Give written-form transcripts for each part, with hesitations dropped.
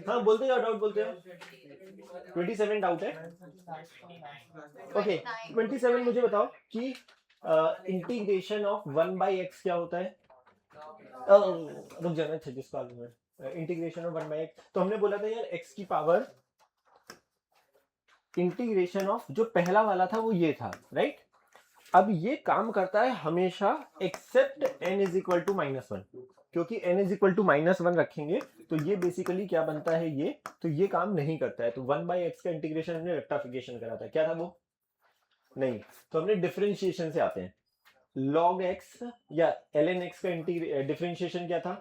हाँ बोलते जाओ, डाउट बोलते हो। 27 डाउट है। ओके 27 मुझे बताओ कि इंटीग्रेशन ऑफ 1/x क्या होता है। रुक जाना, 26 का इंटीग्रेशन ऑफ 1/x, तो हमने बोला था यार x की पावर, इंटीग्रेशन ऑफ जो पहला वाला था वो ये था, राइट। अब ये काम करता है हमेशा except n is equal to -1, क्योंकि n इज इक्वल टू -1 रखेंगे तो ये बेसिकली क्या बनता है, ये तो ये काम नहीं करता है। तो 1/x का इंटीग्रेशन हमने रेक्टिफिकेशन करा था, क्या था वो, नहीं। तो हमने डिफरेंशिएशन से आते हैं। log x या ln x का डिफरेंशिएशन क्या था,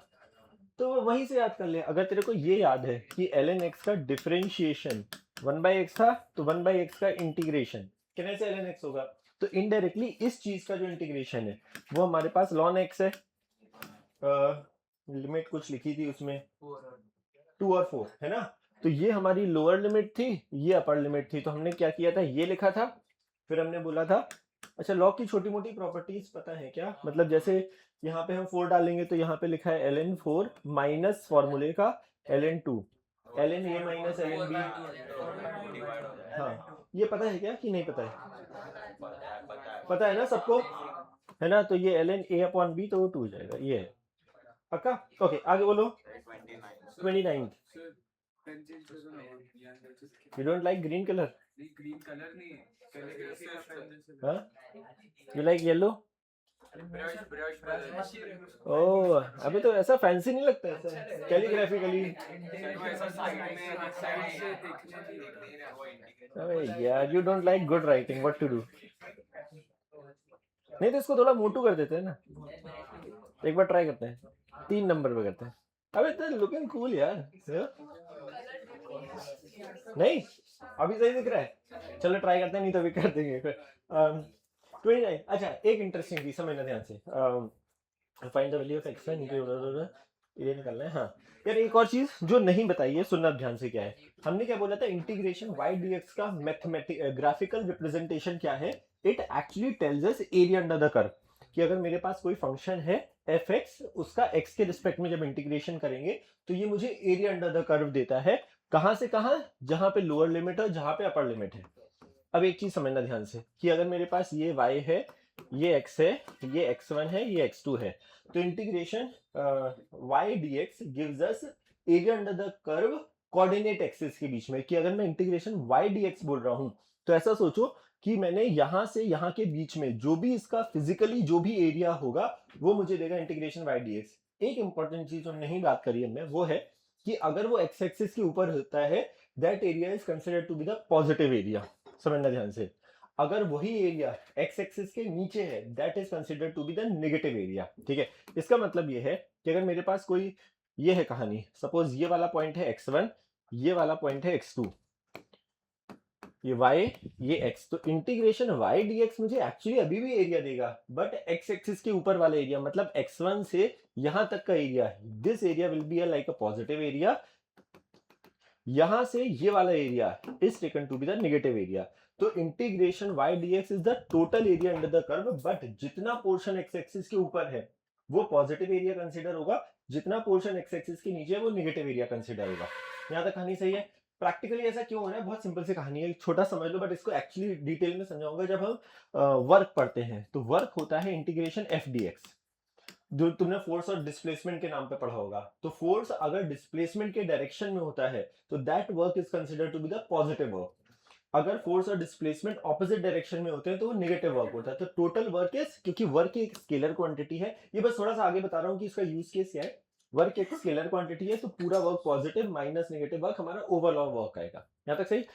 तो वहीं से याद कर ले। अगर तेरे को ये याद है कि ln x का डिफरेंशिएशन 1/x था, तो 1/x का इंटीग्रेशन कितने से ln x होगा, तो इनडायरेक्टली इस चीज का जो इंटीग्रेशन है वो हमारे पास ln x है। लिमिट कुछ लिखी थी उसमें 2 और 4 है ना, तो ये हमारी लोअर लिमिट थी, ये अपर लिमिट थी। तो हमने क्या किया था, ये लिखा था, फिर हमने बोला था अच्छा लॉग की छोटी मोटी प्रॉपर्टीज पता है क्या, मतलब जैसे यहाँ पे हम 4 डालेंगे तो यहाँ पे लिखा है ln4 माइनस फॉर्मूले का ln2, ln a minus ln b। हाँ ये पता है क्या कि नहीं पता है, पता है ना सबको, है ना। तो ये ln a अपॉन b तो वो 2 हो जाएगा, ये है पक्का। ओके आगे बोलो। 29 you don't like green colour, green colour नहीं है, कैलीग्राफी का पेन। हाँ यू लाइक येलो। ओह अभी तो ऐसा फैंसी नहीं लगता, ऐसा कैलीग्राफिकली। अबे यार you don't like good writing, what to do. नहीं तो इसको थोड़ा मोटू कर देते हैं ना, एक बार ट्राई करते हैं, 3 नंबर पे करते हैं। अबे तो लुकिंग कूल यार, नहीं अभी सही दिख रहा है, चलो ट्राई करते हैं, नहीं तो अभी कर देंगे फिर। 29 अच्छा एक इंटरेस्टिंग चीज समझना ध्यान से, find the value of x, ये निकलना है। हाँ यार एक और चीज जो नहीं बताई है, सुनना ध्यान से, क्या है हमने क्या बोला था, इंटीग्रेशन y dx का मैथमेटिक ग्राफिकल रिप्रेजेंटेशन क्या है, it actually tells us area under the curve, कि अगर मेरे पास कोई फंक्शन है fx, उसका x के रिस्पेक्ट में जब इंटीग्रेशन करेंगे तो ये मुझे एरिया अंडर द कर्व देता है। कहां से कहां, जहां पे लोअर लिमिट है जहां पे अपर लिमिट है। अब एक चीज समझना ध्यान से कि अगर मेरे पास ये y है, ये x है, ये x1 है, ये x2 है, तो integration y dx gives us area under the curve coordinate axis के बीच में। कि अगर मैं इंटीग्रेशन y dx बोल रहा हूं तो ऐसा सोचो कि मैंने यहां से यहां के बीच में जो भी इसका फिजिकली जो भी एरिया होगा वो मुझे देगा इंटीग्रेशन y dx। एक इंपॉर्टेंट चीज जो नहीं बात करी हमने वो है कि अगर वो x एक्सिस के ऊपर होता है, that area is considered to be the positive area. समझना ध्यान से, अगर वही एरिया x एक्सिस के नीचे है, that is considered to be the negative area. ठीक है, इसका मतलब ये है कि अगर मेरे पास कोई, ये है कहानी, सपोज ये वाला पॉइंट है x1, ये वाला पॉइंट है x2, ये y, ये x, तो इंटीग्रेशन y dx मुझे एक्चुअली अभी भी एरिया देगा, बट x एक्सिस के ऊपर वाला एरिया, मतलब x1 से यहां तक का area, this area will be like a positive area, यहां से ये वाला area is taken to be the negative area. तो integration y dx is the total area under the curve, but जितना पोर्शन x एक्सिस के ऊपर है वो पॉजिटिव एरिया कंसीडर होगा, जितना पोर्शन x एक्सिस के नीचे है वो नेगेटिव एरिया कंसीडर होगा। यहां तक कहानी सही है। प्रैक्टिकली ऐसा क्यों हो रहा है, बहुत सिंपल सी कहानी है, छोटा समझ लो, बट इसको एक्चुअली डिटेल में समझाऊंगा जब हम वर्क पढ़ते हैं। तो वर्क होता है इंटीग्रेशन f dx, जो तुमने फोर्स और डिस्प्लेसमेंट के नाम पे पढ़ा होगा। तो फोर्स अगर डिस्प्लेसमेंट के डायरेक्शन में होता है तो that work is considered to be the positive work. अगर फोर्स और डिस्प्लेसमेंट ऑपोजिट डायरेक्शन में होते हैं तो वो नेगेटिव वर्क होता है। तो टोटल वर्क इज, क्योंकि वर्क एक स्केलर क्वांटिटी है, ये बस थोड़ा सा आगे बता रहा हूँ कि इसका यूज केस क्या है। वर्क एक स्केलर क्वांटिटी है, तो पूरा work positive minus negative work हमारा ओवरऑल वर्क आएगा। यहाँ तक सही।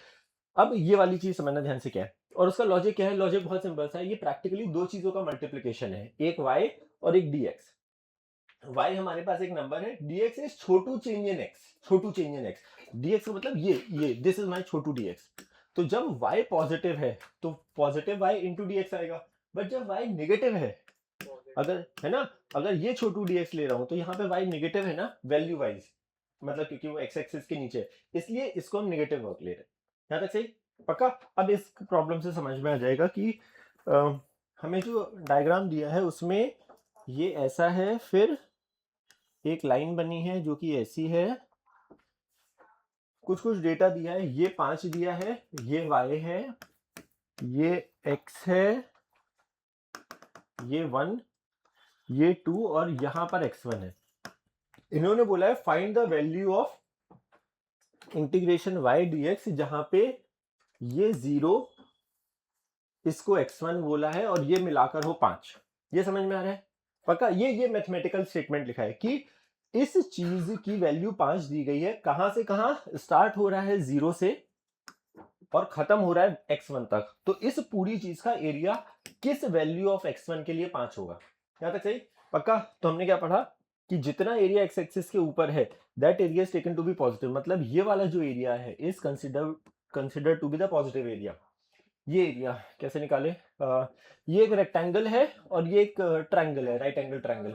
अब ये वाली चीज समझना ध्यान से क्या है, और उसका लॉजिक क्या है, लॉजिक बहुत सिंपल सा है, ये प्रैक्टिकली दो चीजों का मल्टीप्लीकेशन है, एक y और एक dx। y हमारे पास एक नंबर है, dx is Chhotu change in x, Chhotu change in x, dx का मतलब ये this is my Chhotu dx। तो जब y पॉजिटिव है तो पॉजिटिव y इंटू dx आएगा, बट जब y नेगेटिव है, अगर है ना, अगर ये छोटू dx ले रहा हूं तो यहाँ पे y नेगेटिव है ना वैल्यू वाइज, मतलब क्योंकि वो x एक्सिस के नीचे है, इसलिए इसको हम नेगेटिव वर्क ले रहे हैं। यहाँ तक सही पक्का। अब इस प्रॉब्लम से समझ में आ जाएगा कि हमें जो डायग्राम दिया है उसमें ये ऐसा है, फिर एक लाइन बनी है जो कि ऐसी है, कुछ कुछ डेटा दिया है, ये 5 दिया है, ये y है, ये x है, ये 1, ये 2 और यहां पर x1 है। इन्होंने बोला है find the value of integration y dx, जहां पे ये 0, इसको x1 बोला है और ये मिलाकर हो 5। ये समझ में आ रहा है? पक्का? ये मैथमेटिकल स्टेटमेंट लिखा है कि इस चीज की वैल्यू 5 दी गई है, कहां से कहां स्टार्ट हो रहा है 0 से और खत्म हो रहा है x1 तक। तो इस पूरी चीज का एरिया किस वैल्यू ऑफ x1 के लिए 5 होगा? यहां तक सही? पक्का? तो हमने क्या पढ़ा कि जितना एरिया x एक्सिस के ऊपर है that area is taken to be positive, मतलब ये वाला जो एरिया है is consider to be the positive area. ये एरिया कैसे निकाले? ये एक रेक्टेंगल है और ये एक ट्रायंगल है, राइट एंगल ट्रायंगल।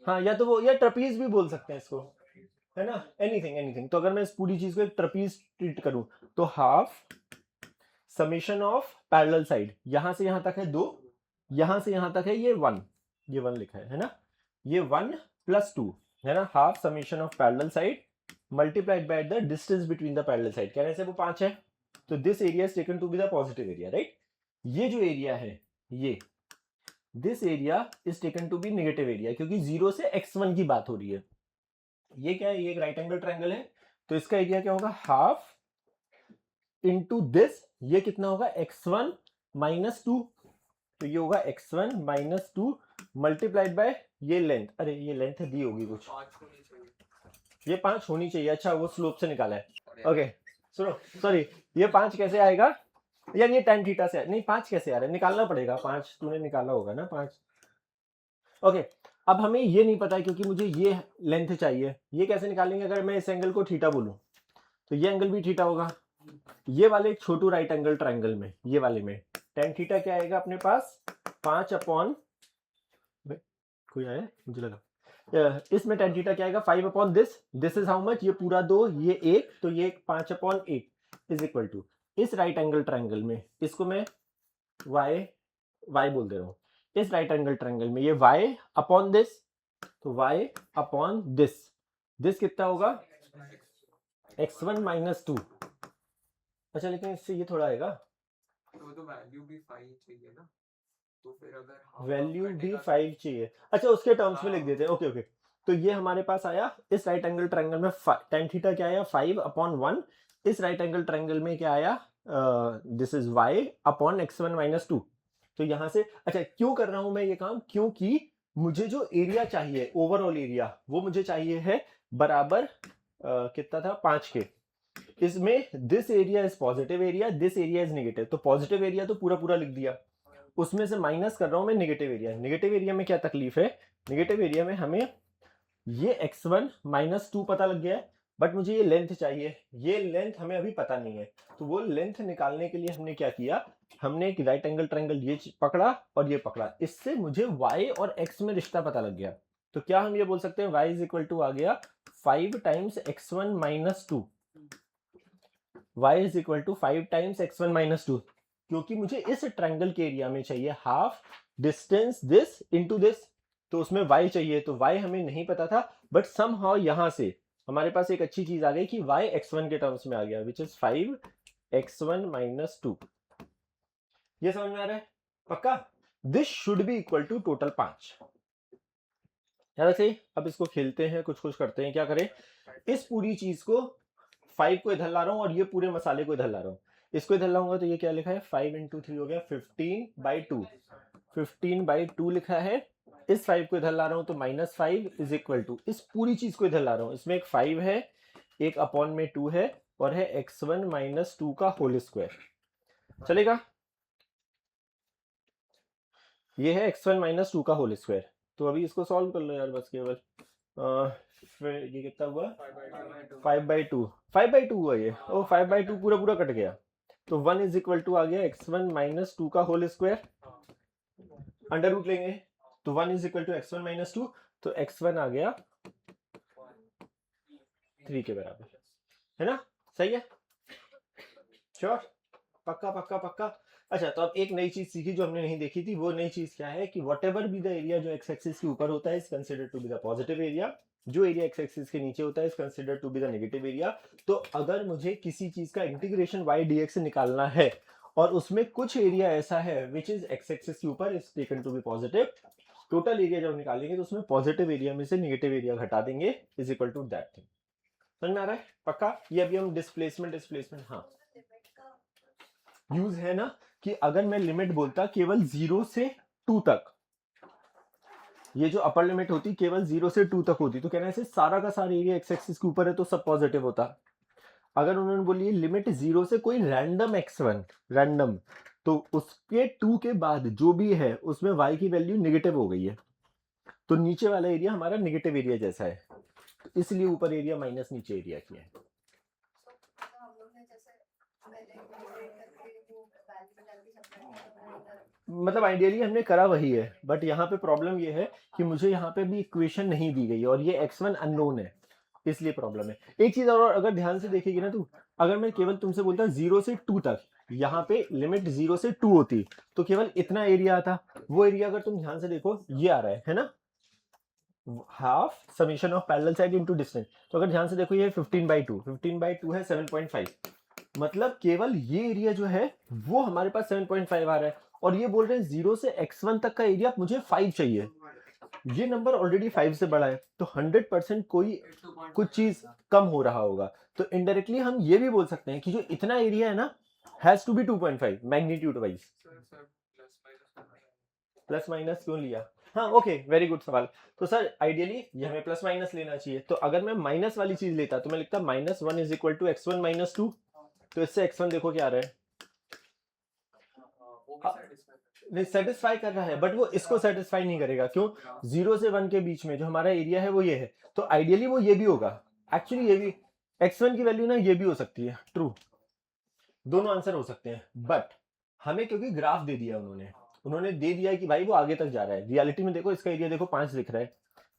हाँ, या तो वो, या ट्रपीज भी बोल सकते हैं इसको, है ना? एनीथिंग। तो अगर मैं इस पूरी चीज को एक ट्रपीज ट्रीट करूं तो half summation of parallel side, यहां से यहां तक है 2, यहां से यहां तक है ये 1, ये 1 लिखा है ना? ये 1 + 2 है ना? Half summation of parallel side multiplied by the distance between the parallel side. कहने से वो 5 है, तो this area is taken to be the positive area, right? ये जो एरिया है, ये this area is taken to be negative area, क्योंकि 0 से x1 की बात हो रही है। ये क्या है? ये एक राइट एंगल ट्रायंगल है, तो इसका एरिया क्या होगा? हाफ इनटू दिस, ये कितना होगा? x1 - 2, तो ये होगा x1 - 2 मल्टीप्लाइड बाय ये लेंथ। अरे ये लेंथ दी होगी कुछ, ये 5 होनी चाहिए। अच्छा, वो स्लोप से निकाला है। ओके सुनो, सॉरी, ये 5 कैसे आएगा? यार ये tan थीटा से नहीं, 5 कैसे आ रहा है? निकालना पड़ेगा 5, तूने निकाला होगा ना 5। ओके, अब हमें ये नहीं पता है क्योंकि मुझे ये लेंथ चाहिए। ये कैसे निकालेंगे? अगर मैं इस एंगल को थीटा बोलूं तो ये एंगल भी थीटा होगा। ये वाले एक छोटू राइट एंगल ट्रायंगल में, ये वाले में tan थीटा क्या आएगा अपने पास? 5 अपॉन, कोई आया मुझे लगा, इसमें tan थीटा क्या आएगा? 5 upon this is how much? ये पूरा 2, ये 1, तो ये 5 अपॉन 8 इज इक्वल टू, इस राइट एंगल ट्रायंगल में, इसको मैं y बोल दे रहा हूं, इस राइट एंगल ट्रायंगल में ये y अपॉन दिस, तो y अपॉन दिस कितना होगा? x1 - 2। अच्छा, लेकिन इससे ये थोड़ा आएगा, तो वैल्यू भी 5 चाहिए ना, तो फिर अगर वैल्यू भी 5 चाहिए। अच्छा, उसके टर्म्स में लिख देते हैं। ओके, तो ये हमारे पास आया इस राइट एंगल ट्रायंगल में tan थीटा क्या आया? 5 अपॉन 1। इस राइट एंगल ट्रायंगल में क्या आया? This is y upon x1 - 2। तो यहां से, अच्छा क्यों कर रहा हूं मैं ये काम? क्योंकि मुझे जो एरिया चाहिए, ओवरऑल एरिया, वो मुझे चाहिए है बराबर कितना था? 5 के। इसमें this area is positive area, this area is negative, तो पॉजिटिव एरिया तो पूरा पूरा लिख दिया, उसमें से माइनस कर रहा हूं मैं नेगेटिव एरिया। नेगेटिव एरिया में क्या तकलीफ है? नेगेटिव एरिया में हमें ये x1 - 2 पता लग गया है, बट मुझे ये लेंथ चाहिए। ये लेंथ हमें अभी पता नहीं है, तो वो लेंथ निकालने के लिए हमने क्या किया? हमने एक राइट एंगल ट्रायंगल ये पकड़ा और ये पकड़ा, इससे मुझे y और x में रिश्ता पता लग गया। तो क्या हम ये बोल सकते हैं? y इज इक्वल टू आ गया 5 times x1 - 2। y is equal to 5 times x1 - 2, क्योंकि मुझे इस ट्रायंगल के एरिया में चाहिए half distance this into this, तो उसमें y चाहिए, तो y हमें नहीं पता था, बट समहाउ यहां से हमारे पास एक अच्छी चीज आ गई कि y x1 के टर्म्स में आ गया, विच इज 5 x1 - 2। ये समझ में आ रहा है? पक्का? This should be equal to total 5। याद से अब इसको खेलते हैं, कुछ कुछ करते हैं। क्या करें? इस पूरी चीज को 5 को इधर ला रहा हूं और ये पूरे मसाले को इधर ला रहा हूं। इसको इधर लाऊंगा तो ये क्या लिखा है? 5 × 3 हो गया 15/2। 15/2 लिखा है। इस 5 को इधर ला रहा हूं तो -5 इज इक्वल टू, इस पूरी चीज को इधर ला रहा हूं, इसमें एक 5 है, एक अपॉन में 2 है और है x1 - 2 का होल स्क्वायर। चलेगा? ये है x1 - 2 का होल स्क्वायर। तो अभी इसको सॉल्व कर लो यार बस केवल। फिर ये कितना हुआ? 5/2। 5/2 हुआ ये। ओ 5/2 पूरा पूरा कट गया, तो 1 इज इक्वल टू आ गया x1 - 2 का होल स्क्वायर। अंडर रूट लेंगे तो 1 इज इक्वल टू x1 - 2, तो x1 आ गया 3 के बराबर, है ना? सही है? श्योर? पक्का पक्का पक्का। अच्छा, तो अब एक नई चीज सीखी जो हमने नहीं देखी थी। वो नई चीज क्या है कि whatever be the area जो एक्स एक्सिस के ऊपर होता है is considered to be the positive area, जो एरिया एक्स एक्सिस के नीचे होता है is consider to be the negative area. तो अगर मुझे किसी चीज का इंटीग्रेशन वाई डी एक्स निकालना है और उसमें कुछ एरिया ऐसा है विच इज एक्स एक्सिस के ऊपर is taken to be positive, total area जब निकालेंगे तो उसमें पॉजिटिव एरिया में से नेगेटिव एरिया घटा देंगे is equal to that thing. समझ में आ रहा है पक्का? ये अभी हम डिस्प्लेसमेंट हाँ यूज है ना, कि अगर मैं लिमिट बोलता केवल 0 से 2 तक, ये जो अपर लिमिट होती केवल 0 से 2 तक होती, तो कहना है सारा का सारा एरिया एक्स एक्सिस के ऊपर है तो सब पॉजिटिव होता। अगर उन्होंने बोली लिमिट 0 से कोई रैंडम x1 रैंडम, तो उसके 2 के बाद जो भी है उसमें y की वैल्यू नेगेटिव हो गई है, तो नीचे वाला एरिया हमारा नेगेटिव एरिया जैसा है, तो इसलिए ऊपर एरिया माइनस नीचे एरिया किया है। मतलब आइडियली हमने करा वही है, बट यहाँ पे प्रॉब्लम ये है कि मुझे यहाँ पे भी इक्वेशन नहीं दी गई और ये x1 अननोन है, इसलिए प्रॉब्लम है। एक चीज और अगर ध्यान से देखेगी ना तू, अगर मैं केवल तुमसे बोलता 0 से 2 तक, यहाँ पे लिमिट 0 से 2 होती तो केवल इतना एरिया आता, वो एरिया अगर तुम ध्यान से देखो ये आ रहा है ना, half summation of parallel side into distance, तो अगर ध्यान से देखो ये 15/2 है 7.5, मतलब केवल ये एरिया जो है वो हमारे पास 7.5 आ रहा है, और ये बोल रहे हैं 0 से x1 तक का एरिया मुझे 5 चाहिए, ये नंबर ऑलरेडी 5 से बड़ा है, तो 100% कोई कुछ चीज कम हो रहा होगा। तो इनडायरेक्टली हम ये भी बोल सकते हैं कि जो इतना एरिया है ना has to be 2.5 magnitude wise. Plus minus क्यों लिया? हाँ ओके, वेरी गुड सवाल। तो सर आइडियली ये हमें प्लस माइनस लेना चाहिए, तो अगर मैं माइनस वाली चीज लेता तो मैं लिखता -1 इज इक्वल टू x1 - 2, तो इससे x1 देखो क्या आ रहा है, नहीं सेटिस्फाई कर रहा है, बट वो इसको सेटिस्फाई नहीं करेगा। क्यों? 0 से 1 के बीच में जो हमारा एरिया है वो ये है, तो आइडियली वो ये भी होगा। एक्चुअली ये भी x1 की वैल्यू ना ये भी हो सकती है, ट्रू, दोनों आंसर हो सकते हैं, बट हमें क्योंकि ग्राफ दे दिया उन्होंने दे दिया है कि भाई वो आगे तक जा रहा है। रियलिटी में देखो इसका एरिया देखो 5 दिख रहा है,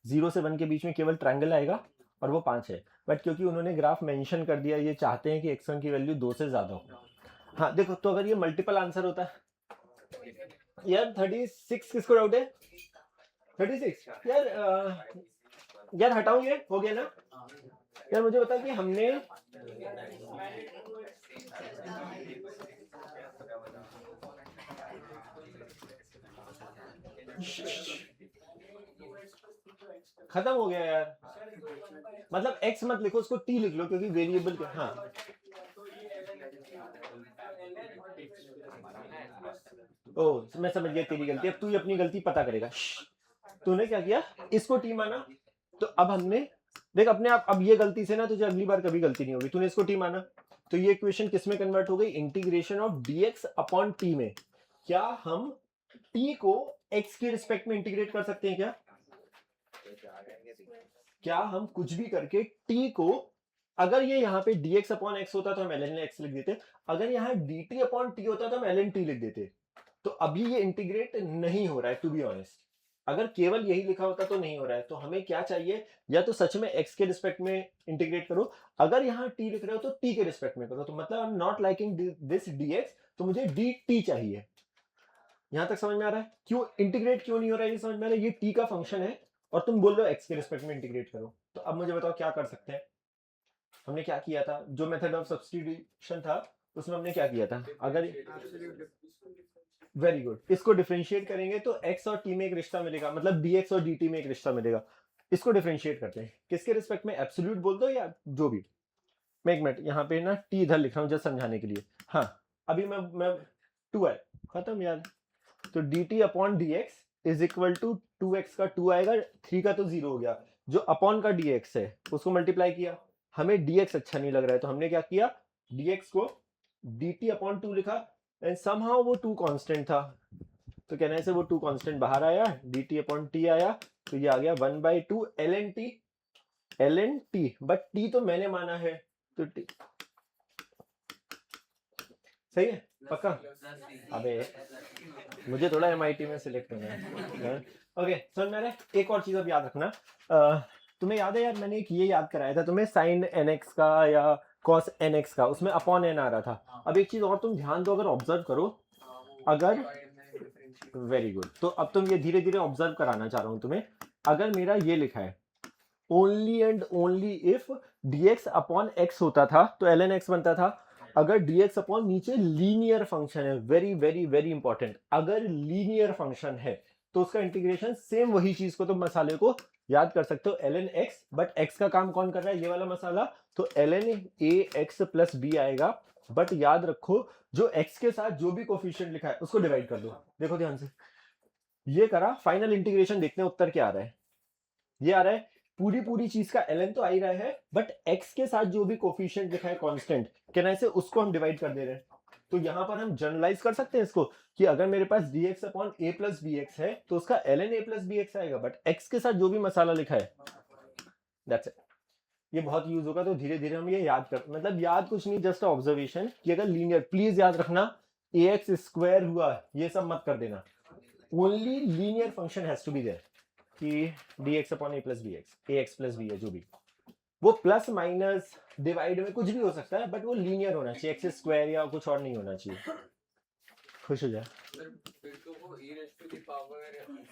0 से 1 के बीच में केवल ट्रायंगल आएगा और वो 5 है, बट क्योंकि उन्होंने ग्राफ मेंशन कर दिया, ये चाहते हैं कि x1 की वैल्यू 2 से ज्यादा हो। हाँ देखो, तो अगर ये मल्टीपल आंसर होता है यार, 36 किसको डाउट है? 36 यार हटाओ, ये हो गया ना यार। मुझे बता कि हमने खत्म हो गया यार, मतलब x मत लिखो, उसको t लिख लो, क्योंकि वेरिएबल के हाँ ओ मैं समझ गया तेरी गलती, अब तू अपनी गलती पता करेगा। तूने क्या किया, इसको टी माना, तो अब हमने देख अपने आप, अब ये गलती से ना तुझे अगली बार कभी गलती नहीं होगी। तूने इसको टी माना तो ये इक्वेशन किस में कन्वर्ट हो गई, integration of dx upon T में। क्या हम t को x के रिस्पेक्ट में इंटीग्रेट कर सकते हैं क्या? क्या हम कुछ भी करके t को, अगर ये यहाँ पे dx अपॉन x होता तो हम ln x लिख देते, अगर यहाँ dt अपॉन t होता तो हम ln t लिख देते। तो अभी ये इंटीग्रेट नहीं हो रहा है, टू बी ऑनेस्ट। अगर केवल यही लिखा होता तो नहीं हो रहा है, तो हमें क्या चाहिए, या तो सच में x के रिस्पेक्ट में इंटीग्रेट करो, अगर यहाँ t लिख रहे हो तो t के रिस्पेक्ट में करो, तो मतलब I am not liking this dx, तो मुझे dt चाहिए। यहां तक समझ में आ रहा है? क्यों इंटीग्रेट क्यों नहीं हो रहा है, ये समझ में आ रहा है? ये t का फंक्शन है और तुम बोल रहे हो x के रिस्पेक्ट में इंटीग्रेट करो, तो अब मुझे बताओ क्या कर सकते हैं। हमने क्या किया था, जो मेथड ऑफ सब्स्टिट्यूशन था उसमें हमने क्या किया था, अगर वेरी गुड, इसको डिफरेंशिएट करेंगे तो x और t में एक रिश्ता मिलेगा, मतलब dx और dt में एक रिश्ता मिलेगा। इसको डिफरेंशिएट करते हैं, किसके रिस्पेक्ट में, एब्सोल्यूट बोल दो या जो भी। मैं एक मिनट यहाँ पे ना t इधर लिख रहा हूँ जस्ट समझाने के लिए। हाँ अभी मैं 2 है खत्म यार, तो dt upon dx is equal to 2x का 2 आएगा, 3 का तो 0 हो गया, जो अपॉन का dx है उसको मल्टीप्लाई किया। हमें dx अच्छा नहीं लग रहा है, तो हमने क्या किया, dx को dt अपॉन 2 लिखा, एंड समहाउ वो 2 कांस्टेंट था, तो कहने से वो 2 कांस्टेंट बाहर आया, dt अपॉन t आया, तो ये आ गया 1/2 ln t, बट t तो मैंने माना है, तो t सही है पक्का। अबे मुझे थोड़ा MIT में सिलेक्ट होना है। ओके समझ में आ रहा है? एक और चीज अब याद रखना, तुम्हें याद है यार, मैंने एक ये याद कराया था तुम्हें, साइन nx का या cos nx का, उसमें अपॉन n आ रहा था। अब एक चीज और तुम ध्यान दो, अगर ऑब्जर्व करो, अगर वेरी गुड, तो अब तुम ये धीरे धीरे ऑब्जर्व कराना चाह रहा हूं तुम्हें, अगर मेरा ये लिखा है only and only if dx upon x होता था तो ln x बनता था। अगर dx अपॉन नीचे लीनियर फंक्शन है, वेरी वेरी वेरी इंपॉर्टेंट, अगर लीनियर फंक्शन है तो उसका इंटीग्रेशन सेम वही चीज को, तो मसाले को याद कर सकते हो ln x, बट x का काम कौन कर रहा है, ये वाला मसाला, तो ln ax प्लस b आएगा। बट याद रखो जो x के साथ जो भी कोफिशिएंट लिखा है उसको डिवाइड कर दो। देखो ध्यान से, ये करा, फाइनल इंटीग्रेशन देखते हैं उत्तर क्या आ रहा है। ये आ रहा है पूरी पूरी चीज का ln तो आ ही रहा है, बट x के साथ जो भी कोफिशिएंट लिखा है कांस्टेंट, कहना से उसको हम डिवाइड कर दे रहे हैं। तो यहां पर हम जनरलाइज कर सकते हैं इसको कि अगर मेरे पास dx upon a plus b x है तो उसका ln a plus b x आएगा, बट x के साथ जो भी मसाला लिखा है दैट्स इट। ये बहुत यूज होगा, तो धीरे धीरे हम ये याद कर, मतलब याद कुछ नहीं, जस्ट ऑब्जर्वेशन कि अगर लीनियर, प्लीज याद रखना ax स्क्वायर हुआ ये सब मत कर देना, only linear function has to be there कि dx upon a plus b x, ax plus b है जो भी, वो प्लस माइनस डिवाइड में कुछ भी हो सकता है, बट वो लीनियर होना चाहिए, एक्स स्क्वायर या कुछ और नहीं होना चाहिए। खुश हो जाए। फिर तो वो e raised to the power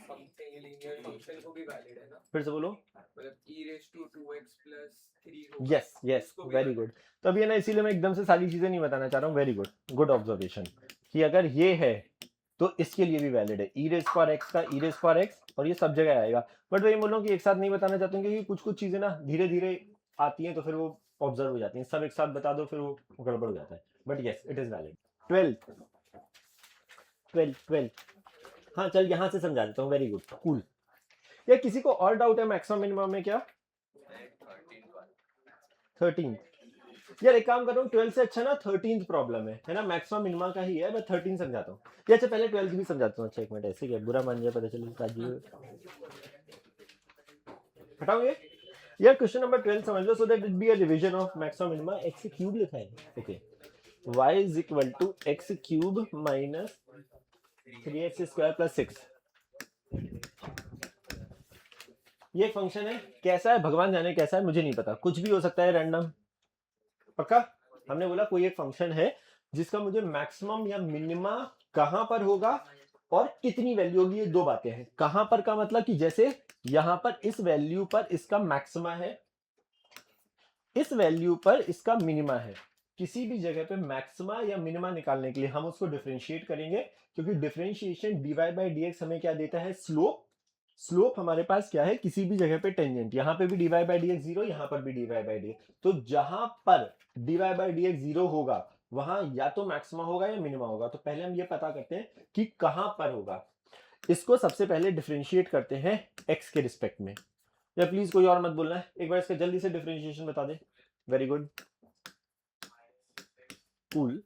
something linear function को भी वैलिड है ना, फिर से बोलो। मतलब e raised to 2x plus 3 होगा, यस यस, उसको भी वेरी valid गुड। तो अभी है ना, इसीलिए मैं एकदम से सारी चीजें नहीं बताना चाह रहा हूँ, वेरी गुड, गुड ऑब्जर्वेशन, कि अगर ये है तो इसके लिए भी वैलिड है, e raised for x का e raised for x, और ये सब जगह आएगा। बट वही बोल रहा हूँ कि एक साथ नहीं बताना चाहता हूँ, क्योंकि कुछ कुछ चीजें ना धीरे धीरे आती हैं तो फिर वो ऑब्जर्व हो जाती हैं, सब एक साथ बता दो फिर वो गड़बड़ हो जाता है। But yes, it is valid. 12 हाँ चल, यहाँ से समझा देता हूँ, वेरी गुड, कूल। या किसी को और डाउट है मैक्सिमम मिनिमम में क्या? 13। यार एक काम कर रहा हूँ, 12 से अच्छा ना 13th प्रॉब्लम है ना, मैक्सिमम मिनिमम का ही है, मैं 13 समझाता हूँ। या अच्छा पहले 12 भी समझाता हूँ। अच्छा एक मिनट, ऐसे क्या बुरा मान जाए, पता चले राजीव हटाओ ये। यार क्वेश्चन नंबर 12 समझ लो, so that it be a revision of maximum minimum. x cube लिखा है, okay, y is equal to x cube minus 3x square plus 6। ये एक फंक्शन है, कैसा है भगवान जाने, कैसा है मुझे नहीं पता, कुछ भी हो सकता है, रैंडम। पक्का हमने बोला कोई एक फंक्शन है जिसका मुझे मैक्सिमम या मिनिमा कहां पर होगा और कितनी वैल्यू होगी, ये दो बातें हैं। कहां पर का मतलब कि जैसे यहां पर इस वैल्यू पर इसका मैक्सिमा है, इस वैल्यू पर इसका मिनिमा है। किसी भी जगह पे मैक्सिमा या मिनिमा निकालने के लिए हम उसको डिफरेंशिएट करेंगे, क्योंकि डिफरेंशिएशन dy बाई dx हमें क्या देता है, स्लोप। स्लोप हमारे पास क्या है, किसी भी जगह पे टेंजेंट, यहां पे भी dy बाई dx जीरो, यहां पर भी dy बाई dx, तो जहां पर dy बाई dx जीरो होगा वहां या तो मैक्सिमा होगा या मिनिमा होगा। तो पहले हम ये पता करते हैं कि कहां पर होगा। इसको सबसे पहले डिफरेंशिएट करते हैं x के रिस्पेक्ट में। या प्लीज कोई और मत बोलना है, एक बार इसका जल्दी से डिफरेंशिएशन बता दे। Very good, cool,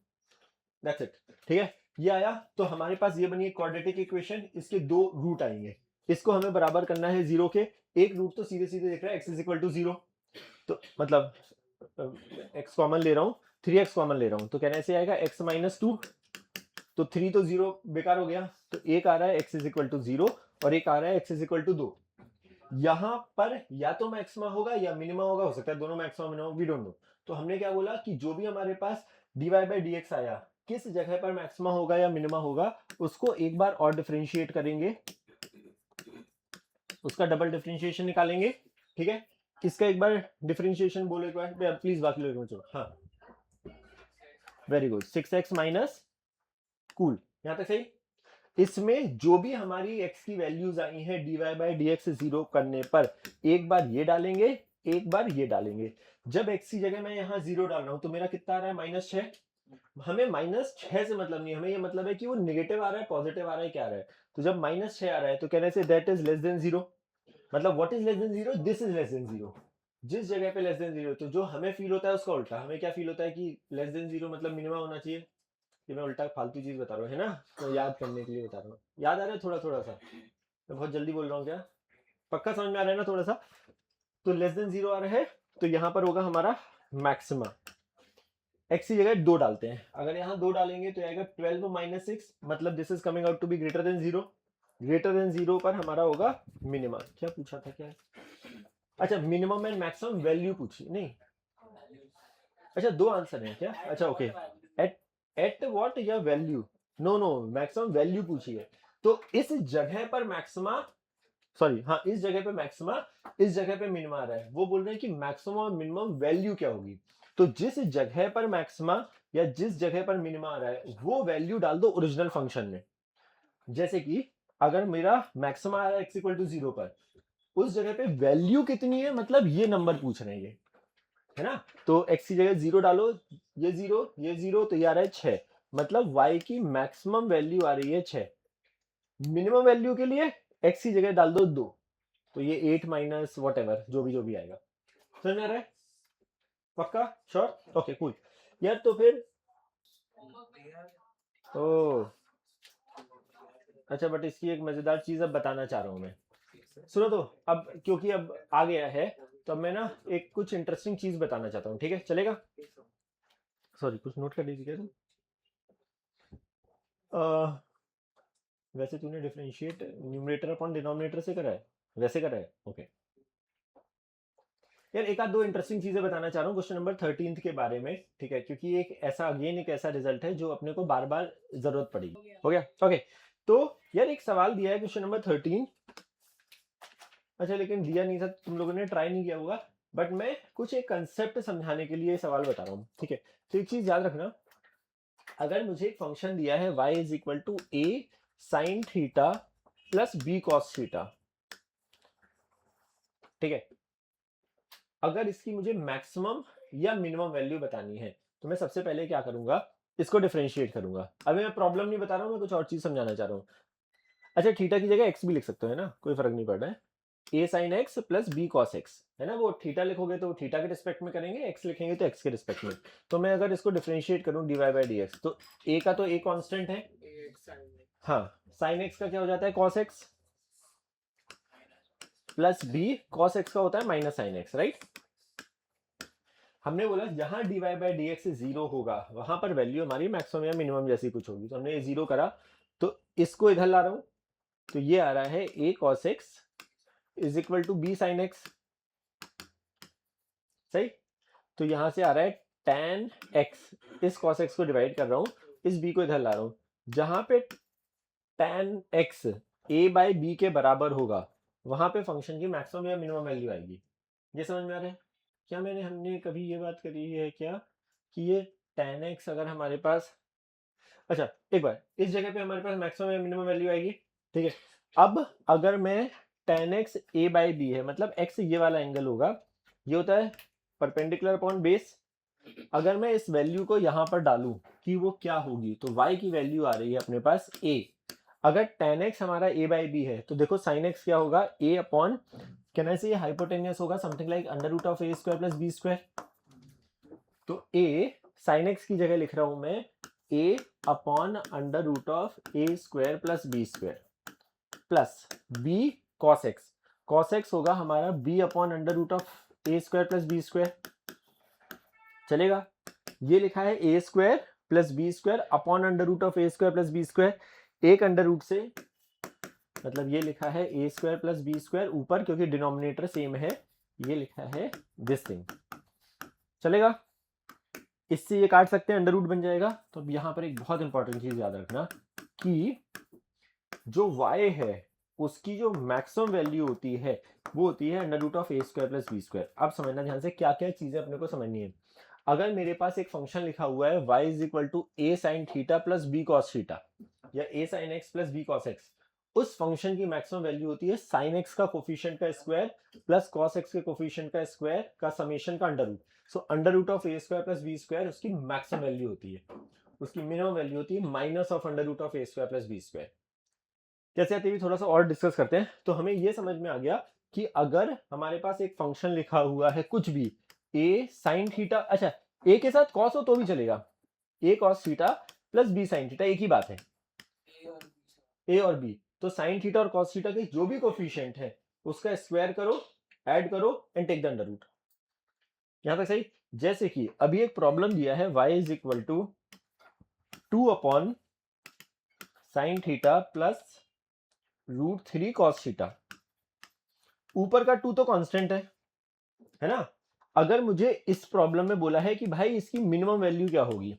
that's it. ठीक है, ये आया तो हमारे पास ये बनी क्वाड्रेटिक इक्वेशन, इसके दो रूट आएंगे, इसको हमें बराबर करना है जीरो के। एक रूट तो सीधे सीधे दिख रहा है, x is equal to zero, तो मतलब x कॉमन ले रहा हूँ, 3x कॉमन ले रहा हूँ, तो कहने से आएगा x माइनस 2, तो 3 तो जीरो बेकार हो गया, तो एक आ रहा है x is equal to zero और एक आ रहा है x इज इक्वल टू 2। यहां पर या तो मैक्सिमा होगा या मिनिमा होगा, हो सकता है दोनों maxima minima, we don't know. तो हमने क्या बोला कि जो भी हमारे पास dy बाई dx आया, किस जगह पर मैक्सिमा होगा या मिनिमा होगा, उसको एक बार और डिफरेंशिएट करेंगे, उसका डबल डिफरेंशिएशन निकालेंगे। ठीक है, इसका एक बार डिफरेंशिएशन बोलो एक बार प्लीज, बाकी लोग चलो। हाँ very good, 6x minus, cool, यहां तक सही। इसमें जो भी हमारी x की वैल्यूज आई हैं dy बाई dx जीरो करने पर, एक बार ये डालेंगे, एक बार ये डालेंगे। जब x की जगह मैं यहाँ जीरो डाल रहा हूं तो मेरा कितना आ रहा है, -6। हमें -6 से मतलब नहीं, हमें ये मतलब है कि वो नेगेटिव आ रहा है, पॉजिटिव आ रहा है, क्या आ रहा है। तो जब -6 आ रहा है तो कहने से that is less than zero, मतलब what is less than zero, this is less than zero. जिस जगह पे लेस देन जीरो, तो जो हमें फील होता है उसका उल्टा, हमें क्या फील होता है कि लेस देन जीरो मतलब मिनिमम होना चाहिए। कि मैं उल्टा फालतू चीज बता रहा हूँ है ना, तो याद करने के लिए बता रहा हूँ, याद आ रहा है थोड़ा थोड़ा सा, मैं बहुत जल्दी बोल रहा हूँ क्या, पक्का समझ में आ रहा है ना थोड़ा सा। तो लेस देन जीरो आ रहा है, तो यहाँ पर होगा हमारा मैक्सिमा। x की जगह 2 डालते हैं, अगर यहाँ 2 डालेंगे तो आएगा 12 माइनस 6, मतलब this is coming out to be greater than zero. Greater than zero पर हमारा होगा मिनिमा। क्या पूछा था, क्या, अच्छा मिनिमम एंड मैक्सिमम वैल्यू पूछी नहीं, अच्छा दो आंसर है क्या, अच्छा okay, at what y value, no no maximum value पूछी है। तो इस जगह पर मैक्सिमा सॉरी हाँ, इस जगह पे मैक्सिमा, इस जगह पे मिनिमा आ रहा है, वो बोल रहे हैं कि मैक्सिमम और मिनिमम वैल्यू क्या होगी। तो जिस जगह पर मैक्सिमा या जिस जगह पर मिनिमा आ रहा है वो वैल्यू डाल दो ओरिजिनल फंक्शन में। जैसे कि अगर मेरा मैक्सिमा आ रहा है x इक्वल टू 0 पर, उस जगह पे वैल्यू कितनी है, मतलब ये नंबर पूछ रहे हैं ये, है ना। तो x की जगह 0 डालो, ये 0 ये 0, तो ये आ रहा है 6, मतलब y की मैक्सिमम वैल्यू आ रही है 6। मिनिमम वैल्यू के लिए x की जगह डाल दो 2, तो ये 8 माइनस वॉट एवर जो भी आएगा। समझ में आ रहा है? पक्का? श्योर? Okay cool. यार तो फिर ओ अच्छा, बट इसकी एक मजेदार चीज अब बताना चाह रहा हूं मैं, सुनो तो। अब क्योंकि अब आ गया है, तो अब मैं ना एक कुछ इंटरेस्टिंग चीज बताना चाहता हूँ, ठीक है चलेगा? सॉरी, कुछ नोट कर लीजिए क्या तुम? वैसे तूने डिफरेंशिएट न्यूमरेटर अपॉन डिनोमिनेटर से करा है, वैसे करा है? ओके यार, एक आध दो इंटरेस्टिंग चीजें बताना चाह रहा हूँ क्वेश्चन नंबर 13 के बारे में, ठीक है, क्योंकि एक ऐसा अगेन एक ऐसा रिजल्ट है जो अपने को बार बार जरूरत पड़ेगी। हो गया? ओके। तो यार एक सवाल दिया है क्वेश्चन नंबर 13। अच्छा, लेकिन दिया नहीं था, तुम लोगों ने ट्राई नहीं किया होगा, बट मैं कुछ एक कंसेप्ट समझाने के लिए सवाल बता रहा हूँ, ठीक है। तो एक चीज याद रखना, अगर मुझे एक फंक्शन दिया है y is equal to a sine theta plus b cos theta, ठीक है, अगर इसकी मुझे मैक्सिमम या मिनिमम वैल्यू बतानी है, तो मैं सबसे पहले क्या करूंगा, इसको डिफरेंशिएट करूंगा। अभी मैं प्रॉब्लम नहीं बता रहा हूं, मैं कुछ और चीज समझाना चाह रहा हूं। अच्छा, थीटा की जगह एक्स भी लिख सकते हो, है ना, कोई फर्क नहीं पड़ रहा है। A sine x plus b cos x, है ना, वो थीटा लिखोगे तो थीटा के रिस्पेक्ट में करेंगे, एक्स लिखेंगे तो एक्स के रिस्पेक्ट में। तो मैं अगर इसको डिफरेंशिएट करूं dy बाई डी एक्स, तो ए का तो ए कांस्टेंट है, हाँ, साइन एक्स का क्या हो जाता है, cos x, plus b cos x का होता है माइनस साइन एक्स, राइट। हमने बोला जहां dy बाई डी एक्स 0 होगा वहां पर वैल्यू हमारी मैक्सिमम या मिनिमम जैसी कुछ होगी, तो हमने ये 0 करा, तो इसको इधर ला रहा हूं, तो ये आ रहा है a cos x is equal to b sin x, सही। तो यहां से आ रहा है tan x, इस cos x को डिवाइड कर रहा हूं, इस b को इधर ला रहा हूं, जहां पे tan x a by b के बराबर होगा वहां पे फंक्शन की मैक्सिमम या मिनिमम वैल्यू आएगी। ये समझ में आ रहा है? क्या हमने कभी ये बात करी है क्या कि ये tan x अगर हमारे पास, अच्छा एक बार इस जगह पे हमारे पास मैक्सिमम या मिनिमम वैल्यू आएगी, ठीक है। अब अगर मैं tan x a by b है, मतलब x ये वाला एंगल होगा, ये होता है परपेंडिकुलर अपॉन बेस। अगर मैं इस वैल्यू को यहां पर डालूं कि वो क्या होगी, तो y की वैल्यू आ रही है अपने पास a। अगर tan x हमारा a बाई बी है, तो देखो sin x क्या होगा, a अपॉन, कैन आई से हाइपोटेनियस होगा, something like under root of a square plus b square. तो a sin x की जगह लिख रहा हूं मैं a upon under root of a square plus b square plus b cos x। cos x होगा हमारा b upon under root of a square plus b square, चलेगा। ये लिखा है a square plus b square upon under root of a square plus b square, एक under root से, मतलब ये लिखा है a square plus b square ऊपर, क्योंकि डिनोमिनेटर सेम है, ये लिखा है दिस थिंग, चलेगा। इससे ये काट सकते हैं, अंडर रूट बन जाएगा। तो अब यहां पर एक बहुत इंपॉर्टेंट चीज याद रखना कि जो y है उसकी जो मैक्सिमम वैल्यू होती है वो होती है under root of a square plus b square. अब समझना ध्यान से क्या क्या चीजें अपने को समझनी है। अगर मेरे पास एक फंक्शन लिखा हुआ है y is equal to a sine theta plus b cos theta या a sine x plus b cos x, उस फंक्शन की मैक्सिमम वैल्यू होती है साइन x का कोफिशिएंट का स्क्वायर प्लस कॉस x के कोफिशिएंट का स्क्वायर का समेशन का under root. So under root of a square plus b square उसकी मैक्सिमम वैल्यू होती है, उसकी मिनिमम वैल्यू होती है minus of under root of a square plus b square. जैसे आते भी थोड़ा सा और डिस्कस करते हैं। तो हमें यह समझ में आ गया कि अगर हमारे पास एक फंक्शन लिखा हुआ है कुछ भी a साइन थीटा, अच्छा a के साथ cos हो तो भी चलेगा, a cos theta plus b sine theta, एक ही बात है, a और b। तो साइन थीटा और cos थीटा के जो भी कोफिशिएंट है उसका स्क्वायर करो, ऐड करो and take the under root. यहां तक सही। जैसे कि अभी एक प्रॉब्लम दिया है y is equal to 2 upon sine theta plus root 3 cos theta, ऊपर का 2 तो कांस्टेंट है ना। अगर मुझे इस प्रॉब्लम में बोला है कि भाई इसकी मिनिमम वैल्यू क्या होगी,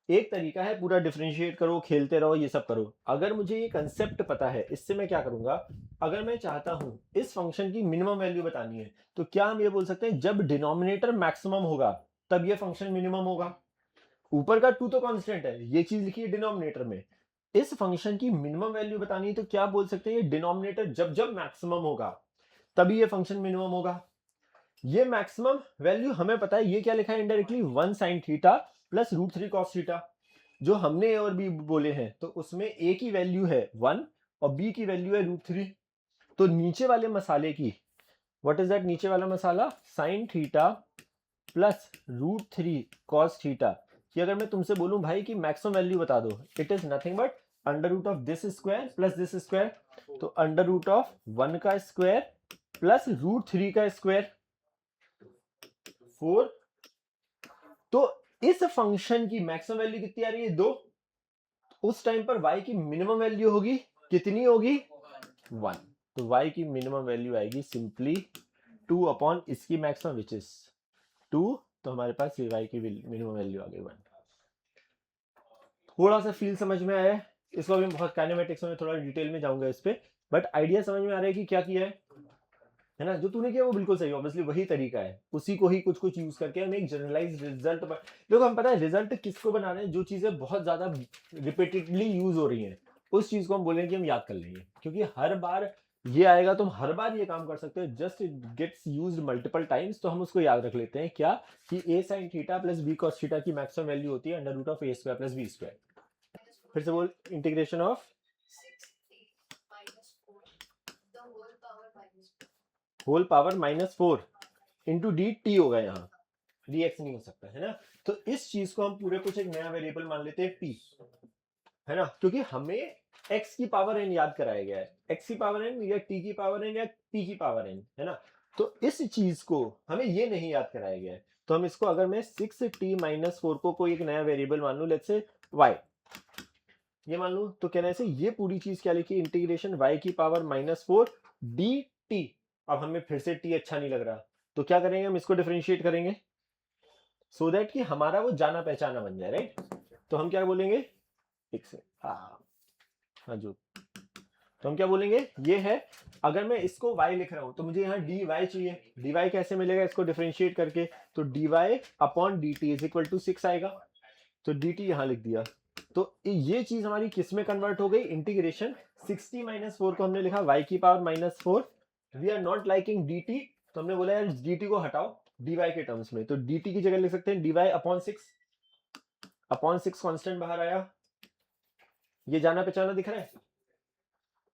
एक तरीका है पूरा डिफरेंशिएट करो, खेलते रहो, ये सब करो। अगर मुझे ये कंसेप्ट पता है, इससे मैं क्या करूंगा, अगर मैं चाहता हूं इस फंक्शन की मिनिमम वैल्यू बतानी है, तो क्या हम ये बोल सकते हैं जब डिनोमिनेटर मैक्सिमम होगा तब ये फंक्शन मिनिमम होगा। ऊपर का 2 तो कांस्टेंट है, ये चीज लिखी है डिनोमिनेटर में। इस फंक्शन की मिनिमम वैल्यू बतानी है तो क्या बोल सकते हैं, ये डिनोमिनेटर जब जब मैक्सिमम होगा तभी ये फंक्शन मिनिमम होगा। ये मैक्सिमम वैल्यू हमें पता है, ये क्या लिखा है indirectly, 1 sin theta plus √3 cos theta. जो हमने ए और बी बोले हैं तो उसमें ए की वैल्यू है 1 और बी की वैल्यू है √3। तो नीचे वाले मसाले की, व्हाट इज दैट नीचे वाला मसाला, sin theta plus √3 cos theta कि अगर मैं तुमसे बोलूं भाई कि मैक्सिमम वैल्यू बता दो, it is nothing but under root of this square plus this square. तो अंडर रूट ऑफ 1 का स्क्वायर प्लस √3 का स्क्वायर 4। तो इस फंक्शन की मैक्सिमम वैल्यू कितनी आ रही है, 2। उस टाइम पर y की मिनिमम वैल्यू होगी कितनी होगी, 1। तो y की मिनिमम वैल्यू आएगी सिंपली 2 अपॉन इसकी मैक्सिमम विच इज 2। तो हमारे पास ये y की मिनिमम वैल्यू आ गई 1। थोड़ा सा फील समझ में आया है, इसको अभी बहुत काइनेमेटिक्स में थोड़ा डिटेल में जाऊंगा इस पे, बट आइडिया समझ में आ रहा है कि क्या किया है ना। जो तूने किया वो बिल्कुल सही, ऑब्वियसली वही तरीका है, उसी को ही कुछ कुछ यूज करके हम एक जनरलाइज रिजल्ट। देखो हम पता है रिजल्ट किसको बना रहे हैं, जो चीजें बहुत ज्यादा रिपीटेडली यूज हो रही हैं उस चीज को हम बोलेंगे कि हम याद कर लेंगे, क्योंकि हर बार ये आएगा तो हम हर बार ये काम कर सकते हैं, just it gets used multiple times, तो हम उसको याद रख लेते हैं क्या, कि a sin theta plus b cos theta की मैक्सिमम वैल्यू होती है under root of a square plus b square. फिर से बोल, integration of whole power -4 into d t होगा, यहाँ dx नहीं हो सकता है ना। तो इस चीज को हम पूरे कुछ एक नया वेरिएबल मान लेते हैं p, है ना, क्योंकि हमें x की पावर n याद कराया गया है, x की पावर n या t की पावर n या p की पावर n, है ना। तो इस चीज को हमें ये नहीं याद कराया गया है, तो हम इसको अगर मैं 6t-4 को कोई एक नया वेरिएबल मान लू, लेट्स से y ये मान लू, तो कहने से ये पूरी चीज क्या लिखी, इंटीग्रेशन y की पावर -4 dt। अब हमें फिर से t अच्छा नहीं लग रहा, तो क्या करेंगे, हम इसको डिफरेंशिएट करेंगे सो दैट कि हमारा वो जाना पहचाना बन जाए, राइट। तो हम क्या बोलेंगे, एक से हाँ जो, तो हम क्या बोलेंगे, ये है, अगर मैं इसको y लिख रहा हूं तो मुझे यहाँ dy चाहिए, dy कैसे मिलेगा, इसको डिफरेंशिएट करके, तो dy upon dt is equal to 6 आएगा, तो dt यहाँ लिख दिया। तो ये चीज हमारी किस में कन्वर्ट हो गई, इंटीग्रेशन 60-4 को हमने लिखा y की power -4, we are not liking dt, तो हमने बोला यार dt को हटाओ dy के टर्म्स में, तो dt की जगह लिख सकते हैं dy अपॉन 6 कांस्टेंट बाहर आया, ये जाना पहचाना दिख रहा है,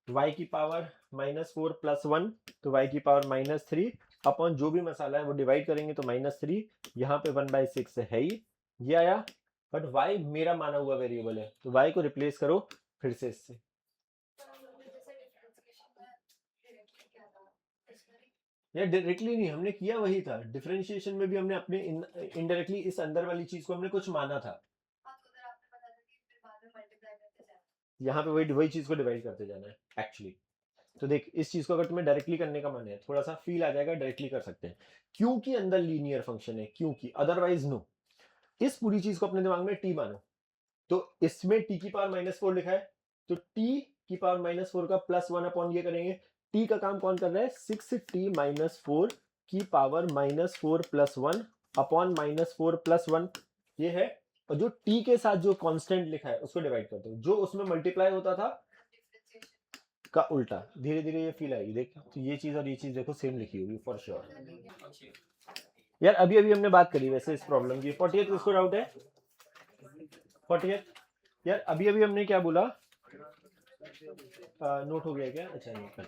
y की पावर -4 प्लस 1, तो y की पावर -3 अपॉन जो भी मसाला है वो डिवाइड करेंगे तो -3, यहाँ पे 1/6 है ही, ये आया। बट y मेरा माना हुआ वेरिएबल है, तो y को रिप्लेस करो फिर से इससे, या डायरेक्टली नहीं, हमने किया वही था, डिफरेंशिएशन में भी हमने अपने इनडायरेक्टली इस अंदर वाली चीज को हमने कुछ माना था, यहाँ पे वही चीज को डिवाइड करते जाना है एक्चुअली। तो देख इस चीज को अगर तुम्हें डायरेक्टली करने का मन है, थोड़ा सा फील आ जाएगा, डायरेक्टली कर सकते हैं क्योंकि अंदर लीनियर फंक्शन है, क्योंकि अदरवाइज नो। इस पूरी चीज को अपने दिमाग में t मानो, तो इसमें t की पावर -4 लिखा है, तो t की पावर -4 का +1 अपॉन ये करेंगे, t का काम कौन कर रहा है, 6t-4 की पावर -4 प्लस 1 अपॉन -4 प्लस 1 ये है, और जो t के साथ जो कांस्टेंट लिखा है उसको डिवाइड कर दो, जो उसमें मल्टीप्लाई होता था का उल्टा। धीरे धीरे ये फील आएगी, देख तो ये चीज और ये चीज देखो सेम लिखी होगी फॉर श्योर। यार अभी अभी हमने बात करी वैसे इस प्रॉब्लम की, 40th किसको डाउट है, 40th यार अभी अभी हमने क्या बोला, नोट हो गया क्या, अच्छा नोट कर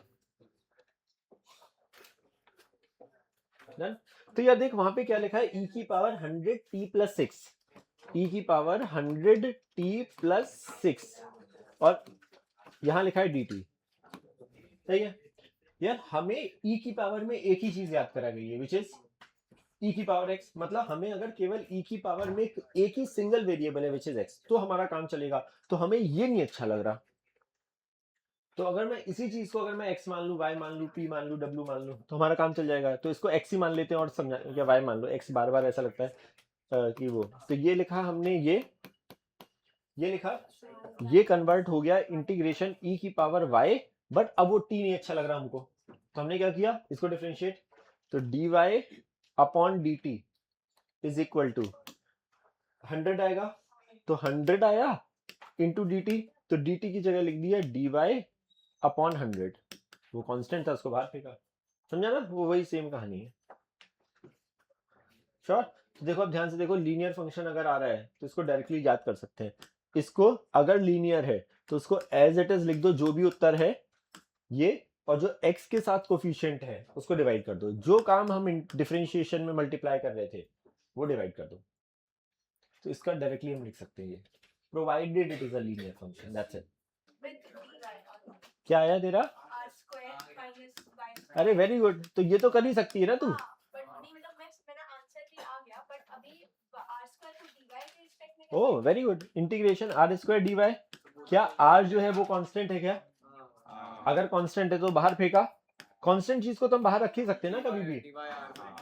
डन। तो यार देख वहां पे क्या लिखा है, e की पावर 100t प्लस 6, e की पावर 100t प्लस 6 और यहां लिखा है dt, सही है। यार हमें e की पावर में एक ही चीज याद करा गई है विच इज e की पावर x, मतलब हमें अगर केवल e की पावर में एक ही सिंगल वेरिएबल है विच इज x तो हमारा काम चलेगा, तो हमें ये नहीं अच्छा लग रहा, तो अगर मैं इसी चीज को अगर मैं x मान लू, y मान लू, p मान लू, w मान लू तो हमारा काम चल जाएगा, तो इसको x ही मान लेते हैं और समझा, या y मान लो, x बार बार ऐसा लगता है कि वो, तो ये लिखा हमने ये ये लिखा, ये कन्वर्ट हो गया इंटीग्रेशन e की पावर y, बट अब वो t नहीं अच्छा लग रहा हमको, तो हमने क्या किया, इसको डिफरेंशिएट, तो dy upon dt is equal to 100 आएगा, तो 100 आया इंटू dt, तो dt की जगह लिख दिया dy अपॉन 100, वो कांस्टेंट था उसको बाहर फेंका, समझा ना, वो वही सेम कहानी है। श्योर। तो देखो अब ध्यान से देखो, लीनियर फंक्शन अगर आ रहा है तो इसको डायरेक्टली याद कर सकते हैं, इसको अगर लीनियर है तो उसको एज इट इज लिख दो, जो भी उत्तर है ये, और जो x के साथ कोफिशिएंट है उसको डिवाइड कर दो, जो काम हम डिफरेंशिएशन में मल्टीप्लाई कर रहे थे वो डिवाइड कर दो, तो इसका डायरेक्टली हम लिख सकते हैं ये, provided it is a linear function, that's it. क्या आया तेरा? अरे वेरी गुड, तो ये तो कर ही सकती है ना तू। Oh very good, integration r square d y, क्या आर जो है वो कांस्टेंट है क्या? अगर कांस्टेंट है तो बाहर फेंका, कांस्टेंट चीज को तो हम बाहर रख ही सकते हैं ना कभी भी,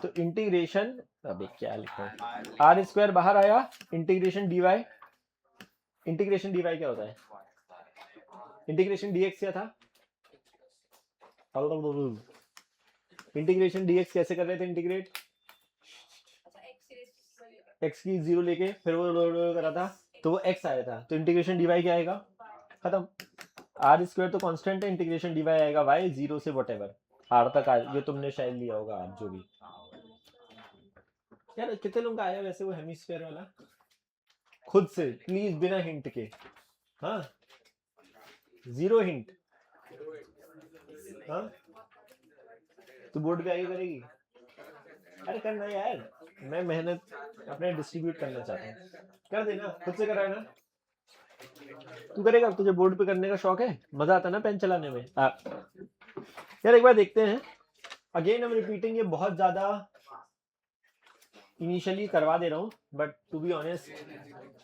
तो इंटीग्रेशन, अबे क्या लिखा है, आर स्क्वायर बाहर आया, integration d y, integration d y क्या होता है, इंटीग्रेशन डीएक्स क्या था, इंटीग्रेशन डीएक्स कैसे कर रहे थे इंटीग्रेट, एक्स की जीरो लेके फिर वो करा था तो वो एक्स आया था, तो इंटीग्रेशन डी वाई क्या आएगा, खत्म, आर स्क्वायर तो कांस्टेंट है, इंटीग्रेशन डी वाई आएगा वाई जीरो से व्हाटएवर आर तक आ, ये तुमने शायद लिया होगा आप जो भी। यार कितने लोगों का आया वैसे वो हेमिस्फीयर वाला, खुद से प्लीज बिना हिंट के, हाँ जीरो हिंट, हाँ तू बोर्ड पे आगे करेगी, अरे करना यार, मैं मेहनत अपने डिस्ट्रीब्यूट करना चाहता हूँ, कर देना, खुद से कराए ना, तू करेगा, तुझे बोर्ड पे करने का शौक है, मजा आता है ना पेन चलाने में। यार एक बार देखते हैं, अगेन हम रिपीटिंग, ये बहुत ज्यादा इनिशियली करवा दे रहा हूँ, बट टू बी ऑनेस्ट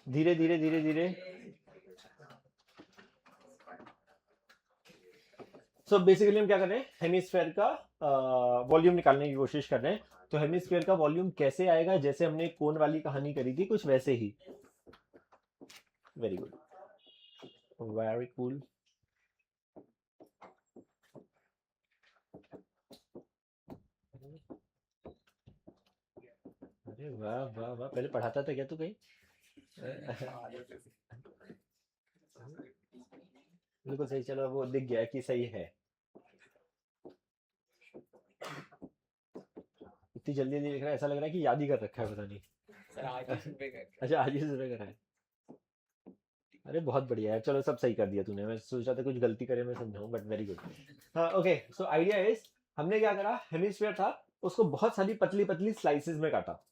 धीरे धीरे धीरे धीरे, सो बेसिकली हम क्या कर रहे हैं, हेमिस्फीयर का वॉल्यूम निकालने की कोशिश कर रहे हैं, तो हेमिस्फीयर का वॉल्यूम कैसे आएगा, जैसे हमने कोन वाली कहानी करी थी कुछ वैसे ही, वेरी गुड, वेरी कूल। अरे वाह वाह वाह, पहले पढ़ाता था क्या तू कहीं? बिल्कुल सही, चलो वो दिख गया कि सही है, इतनी जल्दी नहीं लिख रहा है, ऐसा लग रहा है कि याद ही कर रखा है, पता नहीं। अच्छा आज ही सुबह करा है, अरे बहुत बढ़िया है, चलो सब सही कर दिया तूने, मैं सोचा था कुछ गलती करे मैं समझाऊं, बट वेरी गुड। हाँ ओके, सो आइडिया इज, हमने क्या करा, हेमिस्फीयर था उसको बहुत सारी पतली पतली स्लाइसेस में काटा,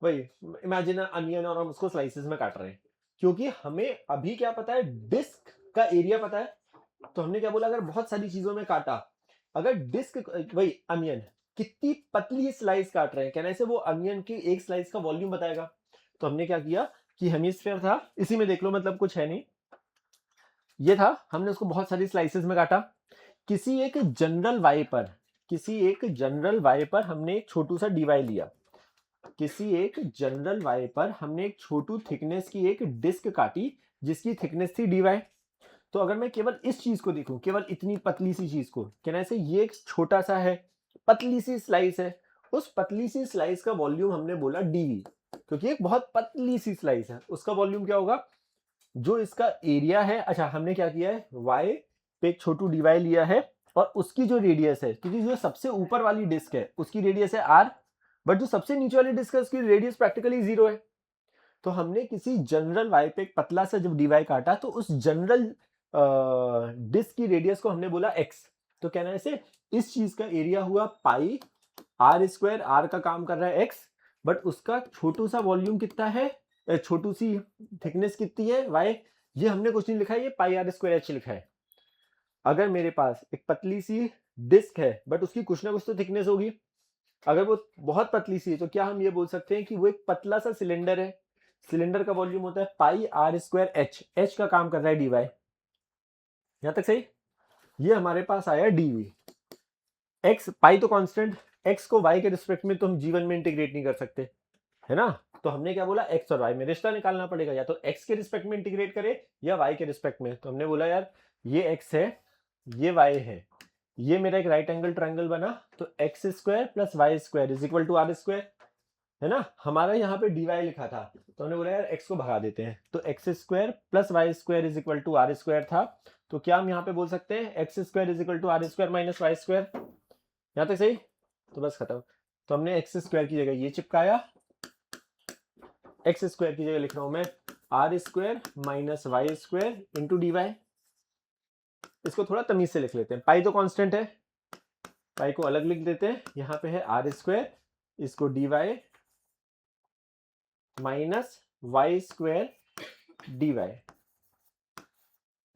वही इमेजिन अनियन, और हम उसको स्लाइसेस में काट रहे हैं, क्योंकि हमें अभी क्या पता है, डिस्क का एरिया पता है, तो हमने क्या बोला, अगर बहुत सारी चीजों में काटा, अगर डिस्क, वही अनियन, कितनी पतली स्लाइस काट रहे हैं, कहने से वो अनियन की एक स्लाइस का वॉल्यूम बताएगा, तो हमने क्या किया कि हेमिस्फीयर था, इसी में देख लो, मतलब कुछ है नहीं, ये था, हमने उसको बहुत सारी स्लाइसेस में काटा, किसी एक जनरल वाई पर, किसी एक जनरल वाई पर हमने एक छोटू सा डीवाई लिया, किसी एक जनरल वाई पर हमने एक छोटू थिकनेस की एक डिस्क काटी जिसकी थिकनेस थी डी वाई, तो अगर मैं केवल इस चीज को देखूं, केवल इतनी पतली सी चीज को, कहना से ये एक छोटा सा है, पतली सी स्लाइस है, उस पतली सी स्लाइस का वॉल्यूम हमने बोला डीवी, क्योंकि एक बहुत पतली सी स्लाइस है, उसका वॉल्यूम क्या होगा, जो इसका एरिया है, अच्छा हमने क्या किया है, वाई पे एक छोटू डीवाई लिया है, और उसकी जो रेडियस है, क्योंकि जो सबसे ऊपर वाली डिस्क है उसकी रेडियस है आर, बट जो सबसे नीचे वाली डिस्क है उसकी रेडियस प्रैक्टिकली जीरो है, तो हमने किसी जनरल वाई पे एक पतला सा जब डीवाई काटा, तो उस जनरल डिस्क की रेडियस को हमने बोला एक्स, तो कहना है से इस चीज का एरिया हुआ पाई आर स्क्वायर, आर का काम कर रहा है एक्स, बट उसका छोटू सा वॉल्यूम कितना है, छोटू सी थिकनेस कितनी है वाई, ये हमने कुछ नहीं लिखा है, ये पाई आर स्क्वायर एच लिखा है। अगर मेरे पास एक पतली सी डिस्क है बट उसकी कुछ ना कुछ तो थिकनेस होगी, अगर वो बहुत पतली सी है तो क्या हम ये बोल सकते हैं कि वो एक पतला सा सिलेंडर है, सिलेंडर का वॉल्यूम होता है पाई आर स्क्वायर एच, एच का काम कर रहा है डीवाई, यहां तक सही, ये हमारे पास आया डीवी, एक्स पाई तो कांस्टेंट, एक्स को वाई के रिस्पेक्ट में तो हम जीवन में इंटीग्रेट नहीं कर सकते, है ना, तो हमने क्या बोला, एक्स और वाई में रिश्ता निकालना पड़ेगा, या तो एक्स के रिस्पेक्ट में इंटीग्रेट करे या वाई के रिस्पेक्ट में। तो हमने बोला यार ये एक्स है, ये वाई है, ये मेरा एक राइट एंगल ट्रायंगल बना, तो x square plus y square is equal to r square, है ना। हमारा यहाँ पे dy लिखा था, तो हमने बोला यार x को भगा देते हैं, तो x square plus y square is equal to r square था। तो क्या हम यहाँ पे बोल सकते हैं x square is equal to r square minus y square, यहाँ तक सही। तो बस खत्म। तो हमने एक्स स्क्वायर की जगह ये चिपकाया, एक्स स्क्वायर की जगह लिख रहा हूं मैं r square minus y square into dy। इसको थोड़ा तमीज से लिख लेते हैं, पाई तो कांस्टेंट है, पाई को अलग लिख देते हैं, यहाँ पे है आर स्क्वायर, इसको dy minus y square dy।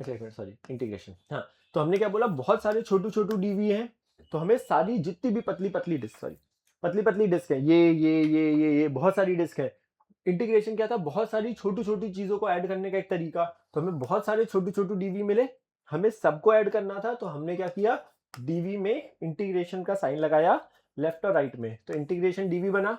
अच्छा एक मिनट, सॉरी, इंटीग्रेशन। हाँ, तो हमने क्या बोला, बहुत सारे छोटू छोटू डीवी हैं, तो हमें सारी जितनी भी पतली पतली डिस्क, सॉरी पतली पतली डिस्क है, ये बहुत सारी डिस्क है। इंटीग्रेशन क्या था, बहुत सारी छोटी छोटी चीजों को ऐड करने का एक तरीका। तो हमें बहुत सारे छोटू छोटू डीवी मिले, हमें सबको ऐड करना था, तो हमने क्या किया, डीवी में इंटीग्रेशन का साइन लगाया लेफ्ट और राइट में, तो इंटीग्रेशन डीवी बना।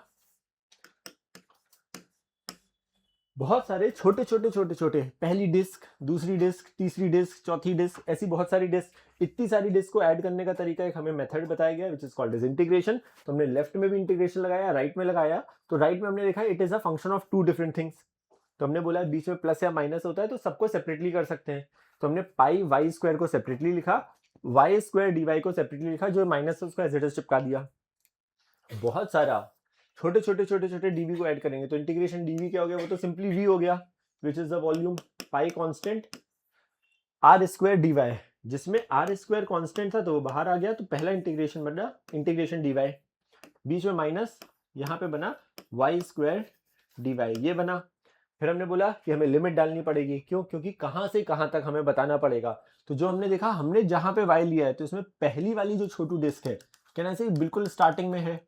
बहुत सारे छोटे छोटे छोटे छोटे, पहली डिस्क, दूसरी डिस्क, तीसरी डिस्क, चौथी डिस्क, ऐसी बहुत सारी डिस्क, इतनी सारी डिस्क को ऐड करने का तरीका एक हमें मेथड बताया गया which is called as integration. तो हमने लेफ्ट में भी इंटीग्रेशन लगाया, राइट में लगाया। तो राइट में हमने देखा it is a function of two different things. तो हमने बोला बीच में प्लस या माइनस होता है तो सबको सेपरेटली कर सकते हैं। तो हमने पाई वाई स्क्वायर को सेपरेटली लिखा, वाई स्क्वायर डी वाई को सेपरेटली लिखा, जो माइनस है उसको एज इट इज चिपका दिया। बहुत सारा छोटे छोटे छोटे छोटे डीवी को ऐड करेंगे, तो इंटीग्रेशन डीवी क्या हो गया, वो तो सिंपली वी हो गया which is the volume pi constant r square d y, जिसमें आर स्क्वायर कांस्टेंट था तो वो बाहर आ गया, तो पहला इंटीग्रेशन बना इंटीग्रेशन डी वाई, बीच में माइनस, यहाँ पे बना वाई स्क्वायर डी वाई, ये बना। फिर हमने बोला कि हमें लिमिट डालनी पड़ेगी, क्यों, क्योंकि कहाँ से कहाँ तक हमें बताना पड़ेगा। तो जो हमने देखा, हमने जहां पे वाई लिया है, तो इसमें पहली वाली जो छोटू डिस्क है, कहना से बिल्कुल स्टार्टिंग में है,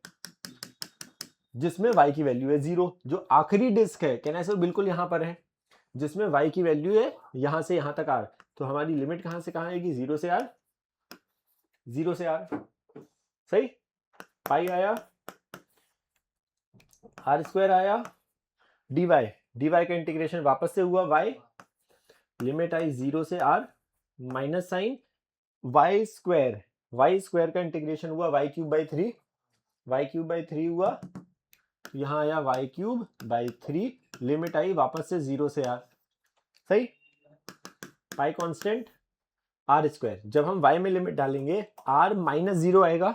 जिसमें y की वैल्यू है 0। जो आखिरी डिस्क है, कहना है बिल्कुल यहां पर है, जिसमें y की वैल्यू है यहां से यहां तक r। तो हमारी लिमिट कहां से कहां आएगी, 0 से r, 0 से r, सही। पाई आया, आर स्क्वायर आया, dy, dy का इंटीग्रेशन वापस से हुआ y, लिमिट आई 0 से r, minus sine y square का इंटीग्रेशन हुआ y cube by 3, y cube by 3 हुआ, यहां आया y क्यूब बाई 3, लिमिट आई वापस से 0 से r, सही। पाई कांस्टेंट आर स्क्वायर, जब हम y में लिमिट डालेंगे r माइनस 0 आएगा,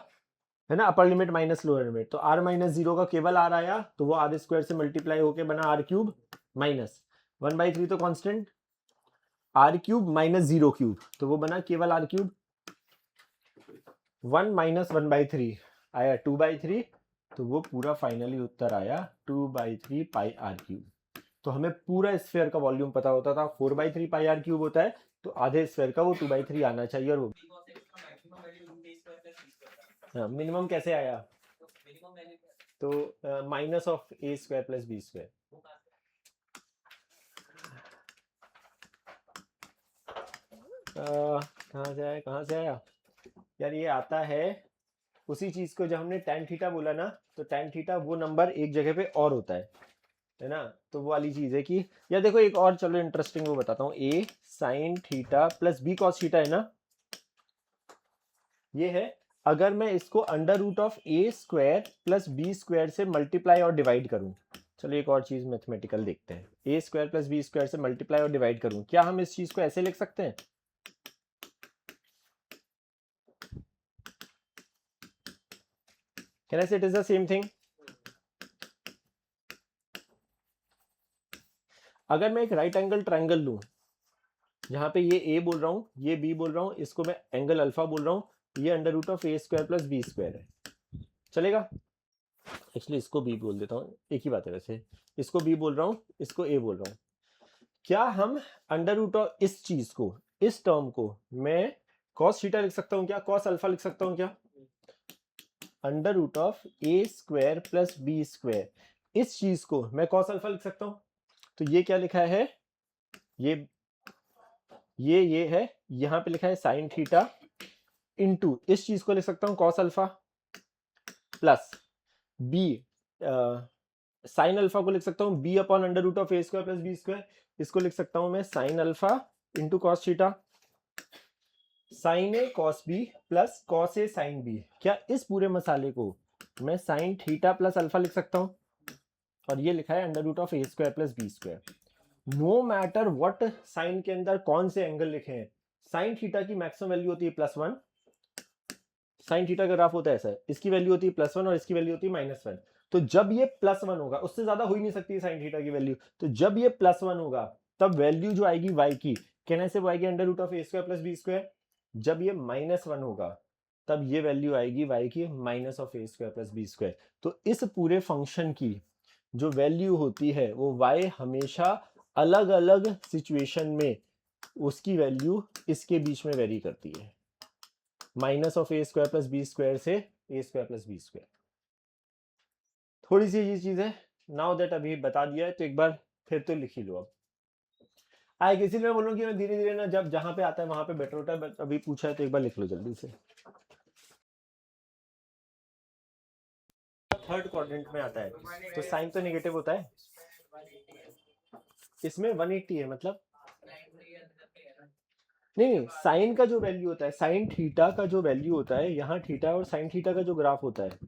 है ना, upper limit minus lower limit, तो r माइनस 0 का केवल r आया, तो वो आर स्क्वायर से मल्टीप्लाई होके बना r क्यूब माइनस 1/3, तो constant r cube minus 0 cube, तो वो बना केवल r क्यूब, 1 माइनस 1/3 आया 2/3, तो वो पूरा फाइनली उत्तर आया 2/3 पाई आर क्यूब। तो हमें पूरा स्फीयर का वॉल्यूम पता होता था 4/3 पाई आर क्यूब होता है, तो आधे स्फीयर का वो 2/3 आना चाहिए। और वो मिनिमम कैसे आया, तो minus of a square plus b square. कहाँ से आया यार, ये आता है उसी चीज को, जब हमने tan थीटा बोला ना, तो tan थीटा वो नंबर एक जगह पे और होता है ना, तो वो वाली चीज है कि यार देखो एक और चलो इंटरेस्टिंग वो बताता हूँ, a sin theta plus b cos theta है ना, ये है। अगर मैं इसको under root of a square plus b square से मल्टीप्लाई और डिवाइड करूं, चलो एक और चीज मैथमेटिकल देखते हैं, a square plus b square से मल्टीप्लाई और डिवाइड करूं, क्या हम इस चीज को ऐसे लिख सकते हैं, Can I say it is the same thing? अगर मैं एक राइट एंगल ट्रायंगल लूं, जहां पे ये a बोल रहा हूं, ये b बोल रहा हूं, इसको मैं एंगल अल्फा बोल रहा हूं, ये under root of a square plus b square है, चलेगा। एक्चुअली इसको b बोल देता हूं, एक ही बात है वैसे, इसको b बोल रहा हूं, इसको a बोल रहा हूं। क्या हम अंडर रूट ऑफ इस चीज को, इस टर्म को मैं cos थीटा लिख सकता हूं क्या, cos अल्फा लिख सकता हूं क्या, under root of a square plus b square, इस चीज को मैं cos अल्फा लिख सकता हूं। तो ये क्या लिखा है, ये है, यहां पे लिखा है साइन थीटा, इनटू इस चीज को लिख सकता हूं cos alpha plus b sine alpha को लिख सकता हूँ b upon under root of a square plus b square, इसको लिख सकता हूँ मैं sine alpha into cos theta, sine a cos b plus cos a sine b. क्या इस पूरे मसाले को मैं साइन थीटा प्लस अल्फा लिख सकता हूँ, और ये लिखा है under root of a square plus b square. No matter what sine के अंदर कौन से एंगल लिखे हैं, साइन थीटा की मैक्सिमम वैल्यू होती है +1, साइन थीटा का ग्राफ होता है ऐसा, इसकी वैल्यू होती है +1 और इसकी वैल्यू होती है -1। तो जब ये +1 होगा, उससे ज्यादा हो ही नहीं सकती है साइन थीटा की वैल्यू, तो जब ये +1 होगा तब वैल्यू जो आएगी y की, कहने से वो आएगी under root of a square plus b square. जब ये -1 होगा तब ये वैल्यू आएगी y की minus of a square plus b square. तो इस पूरे फंक्शन की जो वैल्यू होती है वो y हमेशा अलग अलग सिचुएशन में उसकी वैल्यू इसके बीच में वेरी करती है, minus of a square plus b square से a square plus b square. थोड़ी सी ये चीज है, नाउ दैट अभी बता दिया है तो एक बार फिर तो लिख ही लो। अब आए इसीलिए मैं बोलूँ कि मैं धीरे धीरे ना जब जहां पे आता है वहां पे बेटर होता है, अभी पूछा है तो एक बार लिख लो जल्दी से। थर्ड क्वाड्रेंट में आता है तो साइन तो नेगेटिव होता है, इसमें 180 है, मतलब नहीं साइन का जो वैल्यू होता है, साइन थीटा का जो वैल्यू होता है, यहाँ थीटा और साइन थीटा का जो ग्राफ होता है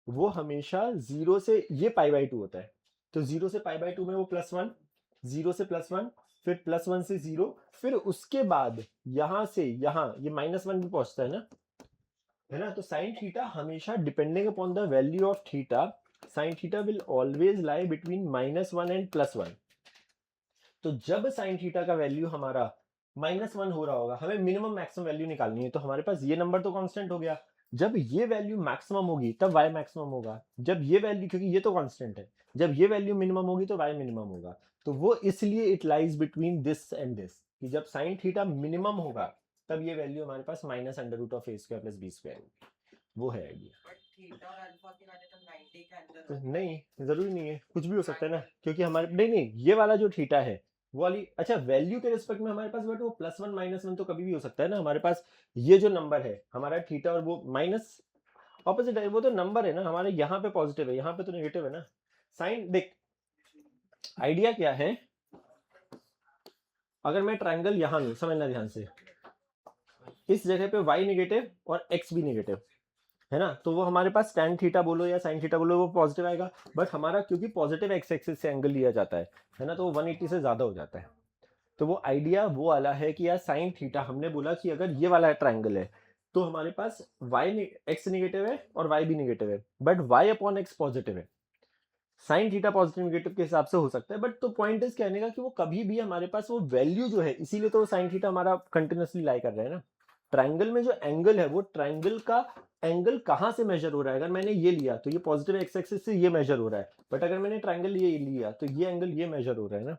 वो हमेशा 0 से ये π/2 होता है। तो 0 से π/2 में वो +1, 0 से +1, फिर +1 से 0, फिर उसके बाद यहां से यहां ये -1 भी पहुंचता है ना। तो साइन थीटा हमेशा depending upon the value of theta, sine theta will always lie between -1 and +1। तो जब साइन थीटा का वैल्यू हमारा -1 हो रहा होगा, हमें मिनिमम मैक्सिमम वैल्यू निकालनी है, तो हमारे पास ये नंबर तो कांस्टेंट हो गया। जब ये वैल्यू मैक्सिमम होगी तब y मैक्सिमम होगा, जब ये वैल्यू, क्योंकि ये तो कांस्टेंट है, जब ये वैल्यू मिनिमम होगी तो y मिनिमम होगा। तो वो इसलिए it lies between this and this, कि जब साइन थीटा मिनिमम होगा तब ये वैल्यू हमारे पास minus under root of a square plus b square होगी। वो है आइडिया। तो नहीं, जरूरी नहीं है, कुछ भी हो सकता है ना, क्योंकि हमारे नहीं ये वाला जो थीटा है वो वाली, अच्छा वैल्यू के रिस्पेक्ट में हमारे पास बट वो +1 -1 तो कभी भी हो सकता है ना। हमारे पास ये जो नंबर है हमारा थीटा और वो माइनस ऑपोजिट है, वो तो नंबर है ना, हमारे यहाँ पे पॉजिटिव है, यहाँ पे तो नेगेटिव है ना। साइन देख, आइडिया क्या है, अगर मैं ट्रायंगल यहाँ लूं, समझना ध्यान से, इस जगह पे y नेगेटिव और x भी नेगेटिव है ना, तो वो हमारे पास tan थीटा बोलो या sin थीटा बोलो वो पॉजिटिव आएगा। बट हमारा क्योंकि पॉजिटिव x एक्सिस से एंगल लिया जाता है ना, तो वो 180 से ज्यादा हो जाता है। तो वो आइडिया वो वाला है कि यार sin थीटा, हमने बोला कि अगर ये वाला ट्राइंगल है तो हमारे पास x नेगेटिव है और y भी नेगेटिव है, but y upon x positive है। साइन थीटा पॉजिटिव नेगेटिव के हिसाब से हो सकता है, बट तो पॉइंट इस कहने का कि वो कभी भी हमारे पास वो वैल्यू जो है, इसीलिए तो साइन थीटा हमारा कंटिन्यूअसली लाई कर रहा है ना। ट्राइंगल में जो एंगल है वो ट्राइंगल का एंगल कहां से मेजर हो रहा है, अगर मैंने ये लिया तो ये पॉजिटिव एक्स एक्सिस से ये मेजर हो रहा है, बट अगर मैंने ट्राइंगल ये लिया तो ये एंगल ये मेजर हो रहा है ना।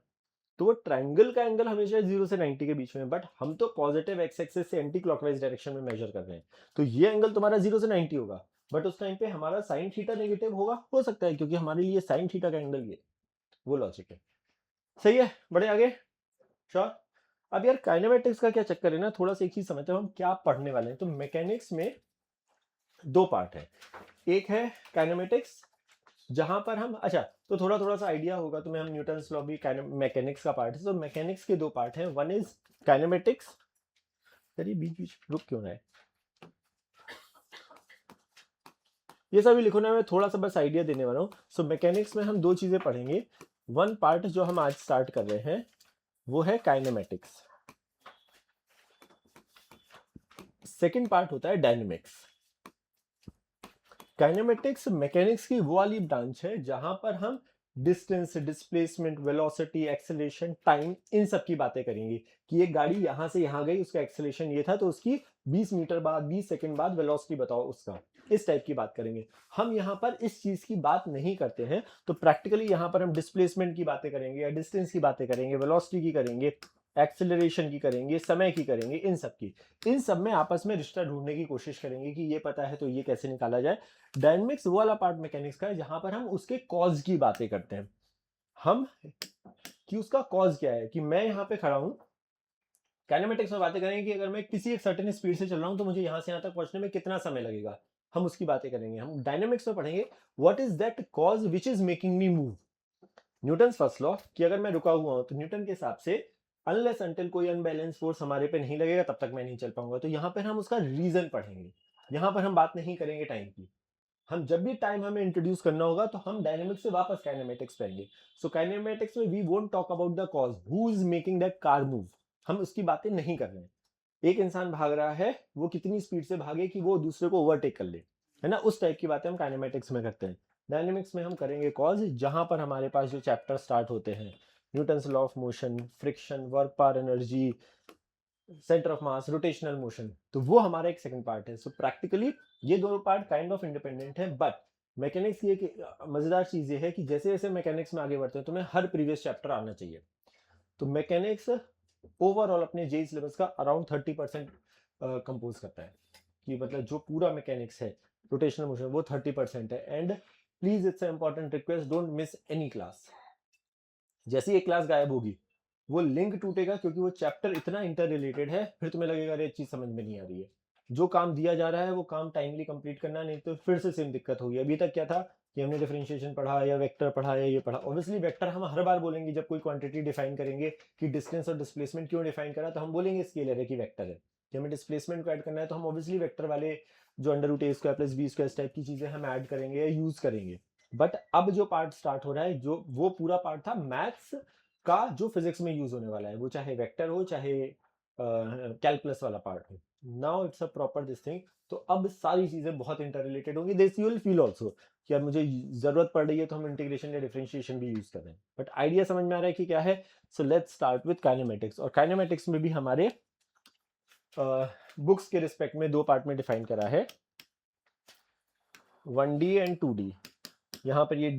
तो वो ट्राइंगल का एंगल हमेशा 0 से 90 के बीच में, बट हम तो पॉजिटिव एक्स एक्सिस से एंटी क्लॉकवाइज डायरेक्शन में मेजर कर रहे हैं, तो ये एंगल तुम्हारा 0 से 90 होगा, बट उस टाइम पे हमारा साइन थीटा नेगेटिव होगा, हो सकता है, क्योंकि हमारे लिए साइन थीटा का एंगल ये, वो लॉजिक है। सही है, बढ़े आगे, श्योर। अब यार काइनेमेटिक्स का क्या चक्कर है ना, थोड़ा सा एक चीज समझते हैं हम क्या पढ़ने वाले हैं। तो मैकेनिक्स में दो पार्ट है, एक है काइनेमेटिक्स जहां पर हम, अच्छा तो थोड़ा सा आइडिया होगा तुम्हें, हम न्यूटन्स लॉ भी मैकेनिक्स का पार्ट है। तो मैकेनिक्स के दो पार्ट हैं, वन इज काइनेमेटिक्स, चलिए बीच बीच रुक क्यों रहा है, ये सभी लिखो ना, मैं थोड़ा सा बस आइडिया देने वाला हूँ। सो मैकेनिक्स में हम दो चीजें पढ़ेंगे, वन पार्ट जो हम आज स्टार्ट कर रहे हैं वो है काइनेमेटिक्स, सेकंड पार्ट होता है डायनेमिक्स। काइनेमेटिक्स मैकेनिक्स की वो वाली ब्रांच है जहां पर हम distance, displacement, velocity, acceleration, time, इन सब की बातें करेंगे कि एक गाड़ी यहां से यहां गई, उसका एक्सेलरेशन ये था, तो उसकी 20 मीटर बाद 20 सेकंड बाद वेलोसिटी बताओ उसका, इस टाइप की बात करेंगे। हम यहाँ पर इस चीज की बात नहीं करते हैं, तो प्रैक्टिकली यहाँ पर हम डिस्प्लेसमेंट की बातें करेंगे या डिस्टेंस की बातें करेंगे, वेलोसिटी की करेंगे, एक्सेलरेशन की करेंगे, समय की करेंगे, इन सब में आपस में रिश्ता ढूंढने की कोशिश करेंगे कि ये पता है तो ये कैसे निकाला जाए। डायनेमिक्स वो वाला पार्ट मैकेनिक्स का है जहां पर हम उसके कॉज की बातें करते हैं, हम कि उसका कॉज क्या है, कि मैं यहाँ पे खड़ा हूं, काइनेमेटिक्स में बातें करेंगे कि अगर मैं किसी एक सर्टेन स्पीड से चल रहा हूं तो मुझे यहां से यहां तक पहुंचने में कितना समय लगेगा, हम उसकी बातें करेंगे। हम डायनेमिक्स में पढ़ेंगे what is that cause which is making me move. Newton first law कि अगर मैं रुका हुआ हूं तो न्यूटन के हिसाब से अनलेस अंटिल कोई अनबैलेंस फोर्स हमारे पे नहीं लगेगा तब तक मैं नहीं चल पाऊंगा। तो यहाँ पर हम उसका रीजन पढ़ेंगे, यहाँ पर हम बात नहीं करेंगे टाइम की। हम जब भी टाइम हमें इंट्रोड्यूस करना होगा तो हम डायनेमिक्स से वापस काइनेमेटिक्स पे आएंगे। सो काइनेमेटिक्स में we won't talk about the cause who is making that car move, हम उसकी बातें नहीं कर रहे हैं। एक इंसान भाग रहा है, वो कितनी स्पीड से भागे कि वो दूसरे को ओवरटेक कर ले, है ना, उस टाइप की बातें हम काइनेमेटिक्स में करते हैं। डायनेमिक्स में हम करेंगे कॉज, जहां पर हमारे पास जो चैप्टर स्टार्ट होते हैं, Newton's law of motion, friction, work power energy, centre of mass, rotational motion, तो वो हमारा एक सेकंड पार्ट है। सो प्रैक्टिकली ये दोनों पार्ट काइंड ऑफ इंडिपेंडेंट है। बट मैकेनिक्स की एक मजेदार चीज ये है कि जैसे जैसे मैकेनिक्स में आगे बढ़ते हैं तुम्हें हर प्रीवियस चैप्टर आना चाहिए। तो मैकेनिक्स ओवरऑल अपने जेई सिलेबस का अराउंड 30% कंपोज करता है, कि मतलब जो पूरा मैकेनिक्स है रोटेशनल मोशन वो 30% है। And please it's important request, don't miss any class. जैसी एक क्लास गायब होगी वो लिंक टूटेगा, क्योंकि वो चैप्टर इतना इंटर रिलेटेड है, फिर तुम्हें लगेगा अरे चीज समझ में नहीं आ रही है। जो काम दिया जा रहा है वो काम टाइमली कंप्लीट करना, नहीं तो फिर से सेम दिक्कत होगी। अभी तक क्या था कि हमने डिफरेंशिएशन पढ़ा या वेक्टर पढ़ा या ये पढ़ा। ऑब्वियसली वेक्टर हम हर बार बोलेंगे जब कोई क्वांटिटी डिफाइन करेंगे कि डिस्टेंस और डिस्प्लेसमेंट क्यों डिफाइन करा, तो हम बोलेंगे स्केलर है कि वेक्टर है। कि हमें डिस्प्लेसमेंट को ऐड करना है तो हम ऑब्वियसली वेक्टर वाले जो under root a square plus b square type की चीजें हम ऐड करेंगे या यूज करेंगे। बट अब जो पार्ट स्टार्ट हो रहा है, जो वो पूरा पार्ट था मैथ्स का जो फिजिक्स में यूज होने वाला है, वो चाहे वेक्टर हो चाहे कैलकुलस वाला पार्ट हो। Now it's a proper this thing. तो अब सारी चीजें बहुत इंटर रिलेटेड होंगी। This you will feel also कि अब मुझे जरूरत पड़ रही है तो हम इंटीग्रेशन या डिफरेंशिएशन भी यूज कर रहे हैं। बट आइडिया समझ में आ रहा है कि क्या है। So let's start with kinematics. और काइनेमेटिक्स में भी हमारे बुक्स के रिस्पेक्ट में दो पार्ट में डिफाइन करा है, 1D एंड 2D। यहाँ पर ये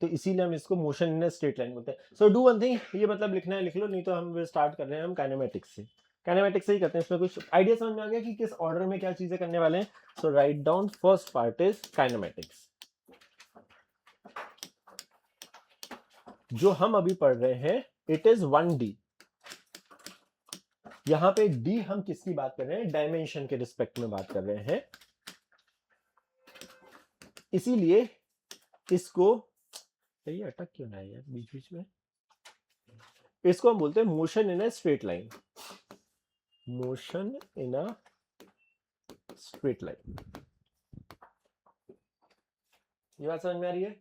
तो इसीलिए हम इसको मोशन इन स्ट्रेट लाइन बोलते हैं। सो डू वन थिंग, ये मतलब लिखना है लिख लो, नहीं तो हम स्टार्ट कर रहे हैं हम काइनेमेटिक्स से। काइनेमेटिक्स से ही करते हैं। इसमें कुछ आइडिया समझ में आ गया कि किस ऑर्डर में क्या चीजें करने वाले हैं। So write down, first part is kinematics. जो हम अभी पढ़ रहे हैं इट इज 1D। यहां पे D हम किसकी बात कर रहे हैं, डायमेंशन के रिस्पेक्ट में बात कर रहे हैं। इसीलिए इसको ये अटक क्यों ना है यार बीच बीच में। इसको हम बोलते हैं motion in a straight line. Motion in a straight line. ये बात समझ में आ रही है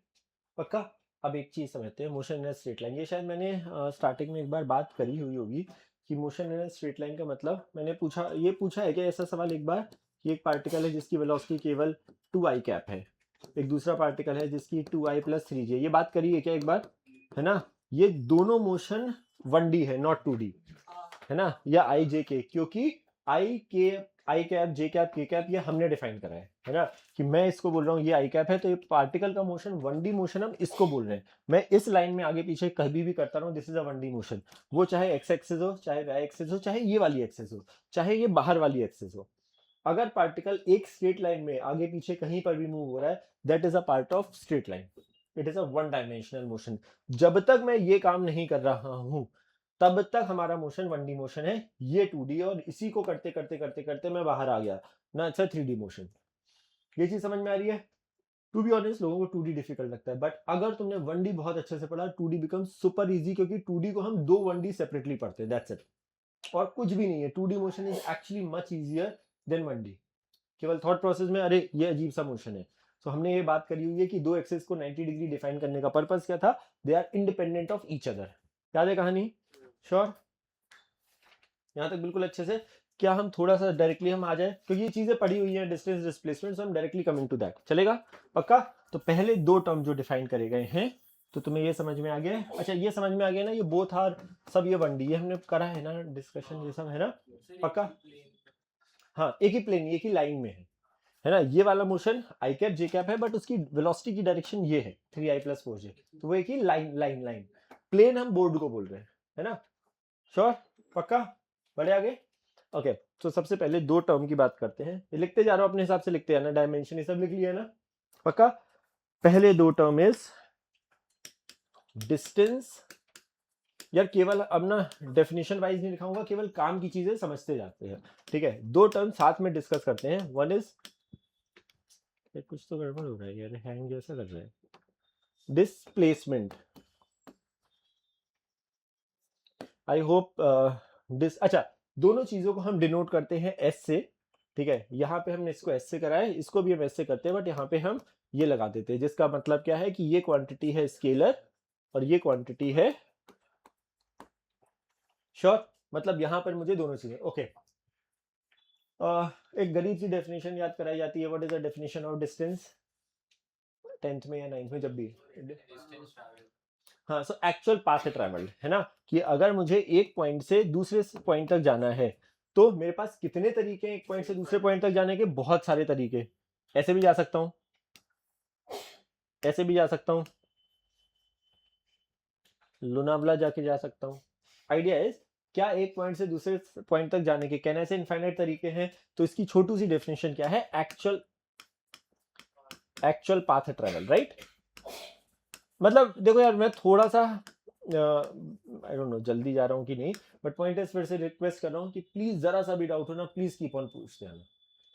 पक्का। अब एक चीज समझते हैं, motion in a straight line. ये शायद मैंने स्टार्टिंग में एक बार बात करी हुई होगी कि motion in a straight line का मतलब, मैंने पूछा है क्या ऐसा सवाल एक बार कि एक पार्टिकल है जिसकी वेलोसिटी केवल 2i कैप है, एक दूसरा पार्टिकल है जिसकी 2i + 3j। ये बात करी है क्या एक बार, है ना। ये दोनों मोशन 1D है नॉट 2D, है ना, या आई जे के, क्योंकि आई कैप जे कैप के कैप ये हमने डिफाइन करा है ना, कि मैं इसको बोल रहा हूँ ये आई कैप है तो ये पार्टिकल का मोशन 1D मोशन हम इसको बोल रहे हैं। मैं इस लाइन में आगे पीछे कभी भी करता रहूं, this is a 1D motion. वो चाहे एक्स एक्सिस हो, चाहे वाई एक्सिस हो, चाहे ये वाली एक्सिस हो, चाहे ये बाहर वाली एक्सिस हो। अगर पार्टिकल एक स्ट्रेट लाइन में आगे पीछे कहीं पर भी मूव हो रहा है, that is a part of straight line. It is a 1 dimensional motion. जब तक मैं ये काम नहीं कर रहा हूं तब तक हमारा मोशन 1D मोशन है, ये 2D। और इसी को करते करते करते करते मैं बाहर आ गया ना, अच्छा 3D मोशन। ये चीज समझ में आ रही है। टू बी ऑनेस्ट लोगों को 2D डिफिकल्ट लगता है, बट अगर तुमने 1D बहुत अच्छे से पढ़ा 2D बिकम्स सुपर इजी, क्योंकि 2D को हम दो 1D सेपरेटली पढ़ते हैं, दैट्स इट। और कुछ भी नहीं है। 2D motion is actually much easier than 1D। केवल थॉट प्रोसेस में अरे ये अजीब सा मोशन है। तो हमने ये बात करी हुई है कि दो एक्सिस को 90 डिग्री डिफाइन करने का पर्पस क्या था, they are independent of each other. याद है कहानी, श्योर यहाँ तक बिल्कुल अच्छे से। क्या हम थोड़ा सा डायरेक्टली हम आ जाए, क्योंकि ये चीजें पड़ी हुई हैं डिस्टेंस डिस्प्लेसमेंट, सो हम डायरेक्टली कमिंग टू दैट, चलेगा पक्का। तो पहले दो टर्म जो डिफाइन करे गए हैं, तो तुम्हें ये समझ में आ गया। अच्छा ये समझ में आ गया ना, ये बोथ आर सब ये 1D, ये हमने करा है ना डिस्कशन, ये सब है ना पक्का। हाँ एक ही प्लेन एक ही लाइन में है ना। ये वाला मोशन आई कैप जे कैप है, बट उसकी वेलोसिटी की डायरेक्शन ये है 3i + 4j। तो वो एक ही लाइन प्लेन हम बोर्ड को बोल रहे हैं, है ना, श्योर पक्का। बढ़े आगे। ओके तो सबसे पहले दो टर्म की बात करते हैं। ये लिखते जा रहा हूं अपने हिसाब से, लिखते हैं ना, डायमेंशन ये सब लिख लिया ना पक्का। पहले दो टर्म इज डिस्टेंस। यार केवल अब ना डेफिनेशन वाइज नहीं लिखाऊंगा, केवल काम की चीजें समझते जाते हैं, ठीक है। दो टर्म साथ में डिस्कस करते हैं। वन इज ये कुछ तो गड़बड़ हो रहा है यार, हैंग जैसा कर रहा है। डिस्प्लेसमेंट, आई होप अच्छा, दोनों चीजों को हम डिनोट करते हैं एस से, ठीक है। यहाँ पे हमने इसको एस से करा है, इसको भी हम एस से करते हैं, बट यहाँ पे हम ये लगा देते हैं, जिसका मतलब क्या है कि ये क्वांटिटी है स्केलर और ये क्वांटिटी है श्योर, मतलब यहाँ पर मुझे दोनों चाहिए। ओके, एक गरीब सी डेफिनेशन याद कराई जाती है, what is the definition of distance, 10th में या 9th में, जब भी। Distance travel. हाँ, सो एक्चुअल पाथ ट्रैवल्ड है ना, कि अगर मुझे एक पॉइंट से दूसरे पॉइंट तक जाना है तो मेरे पास कितने तरीके हैं एक पॉइंट से दूसरे पॉइंट तक जाने के, बहुत सारे तरीके। ऐसे भी जा सकता हूं, ऐसे भी जा सकता हूं, लोनावला जाके जा सकता हूं। आइडिया इज क्या एक पॉइंट से दूसरे पॉइंट तक जाने के कहने से इनफाइनाइट तरीके हैं, तो इसकी छोटी सी डेफिनेशन क्या है, एक्चुअल पाथ ट्रैवल, राइट। मतलब देखो यार, मैं थोड़ा सा आई डोंट नो जल्दी जा रहा हूँ कि नहीं, बट पॉइंट इज फिर से रिक्वेस्ट कर रहा हूँ कि प्लीज जरा सा भी डाउट हो ना, प्लीज कीप ऑन पूछते हैं,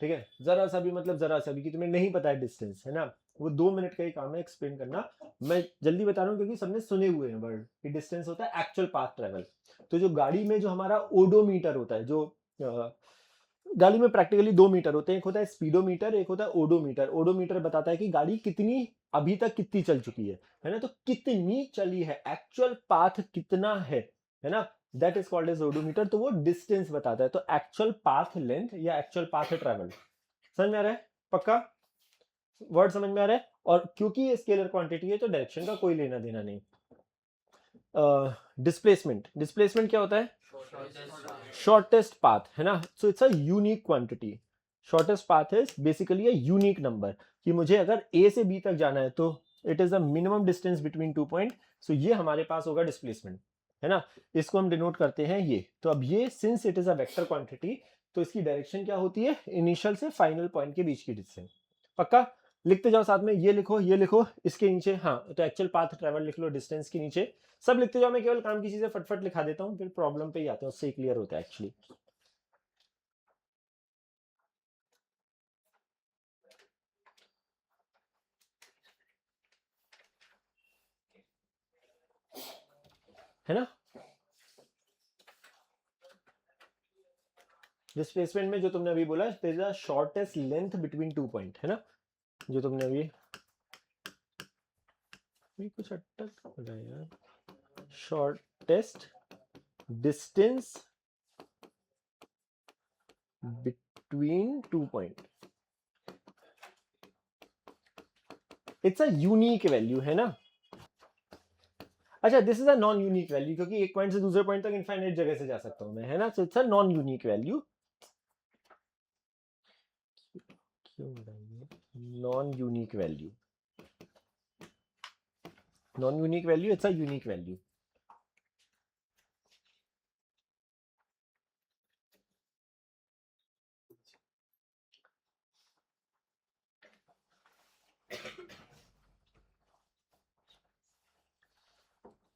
ठीक है। जरा सा भी मतलब जरा सा भी कि तुम्हें नहीं पता है डिस्टेंस, है ना, वो 2 मिनट का ही काम है एक्सप्लेन करना। मैं जल्दी बता रहा हूँ क्योंकि सबने सुने हुए हैं वर्ड कि डिस्टेंस होता है एक्चुअल पाथ ट्रेवल। तो जो गाड़ी में जो हमारा ओडोमीटर होता है, जो गाड़ी में प्रैक्टिकली 2 मीटर होते हैं, एक होता है स्पीडोमीटर, एक होता है ओडोमीटर। ओडोमीटर बताता है कि गाड़ी कितनी अभी तक कितनी चल चुकी है ना, तो कितनी चली है, एक्चुअल पाथ कितना है ना, that is called as odometer. तो वो डिस्टेंस बताता है, तो एक्चुअल पाथ लेंथ या एक्चुअल पाथ ट्रैवल। समझ में आ रहा है, पक्का वर्ड समझ में आ रहा है। और क्योंकि ये स्केलर क्वांटिटी है तो डायरेक्शन का कोई लेना देना नहीं। डिस्प्लेसमेंट क्या होता है, शॉर्टेस्ट पाथ, है ना, so it's a unique quantity. Shortest path is basically a unique number, कि मुझे अगर ए से बी तक जाना है तो it is the minimum distance between 2 point. So ये हमारे पास होगा डिस्प्लेसमेंट, है ना, इसको हम डिनोट करते हैं ये। तो अब ये since it is a vector quantity, तो इसकी डायरेक्शन क्या होती है, इनिशियल से फाइनल पॉइंट के बीच की डिस्टेंस। पक्का लिखते जाओ साथ में, ये लिखो ये लिखो, इसके नीचे हाँ तो एक्चुअल पाथ ट्रैवल लिख लो, डिस्टेंस के नीचे सब लिखते जाओ। मैं केवल काम की चीजें फटफट लिखा देता हूँ, फिर प्रॉब्लम पे ही आते हैं, उससे क्लियर होता है एक्चुअली। है ना, डिस्प्लेसमेंट में जो तुमने अभी बोला, there is a shortest length between 2 point, है ना, जो तुमने अभी कुछ अटक बोला यार, shortest distance between 2 point, it's a unique value, है ना। अच्छा, this is a non unique value, क्योंकि एक पॉइंट से दूसरे पॉइंट तक इनफाइनाइट जगह से जा सकता हूं मैं, है ना, so it's a non unique value. Non unique value, non unique value, it's a unique value.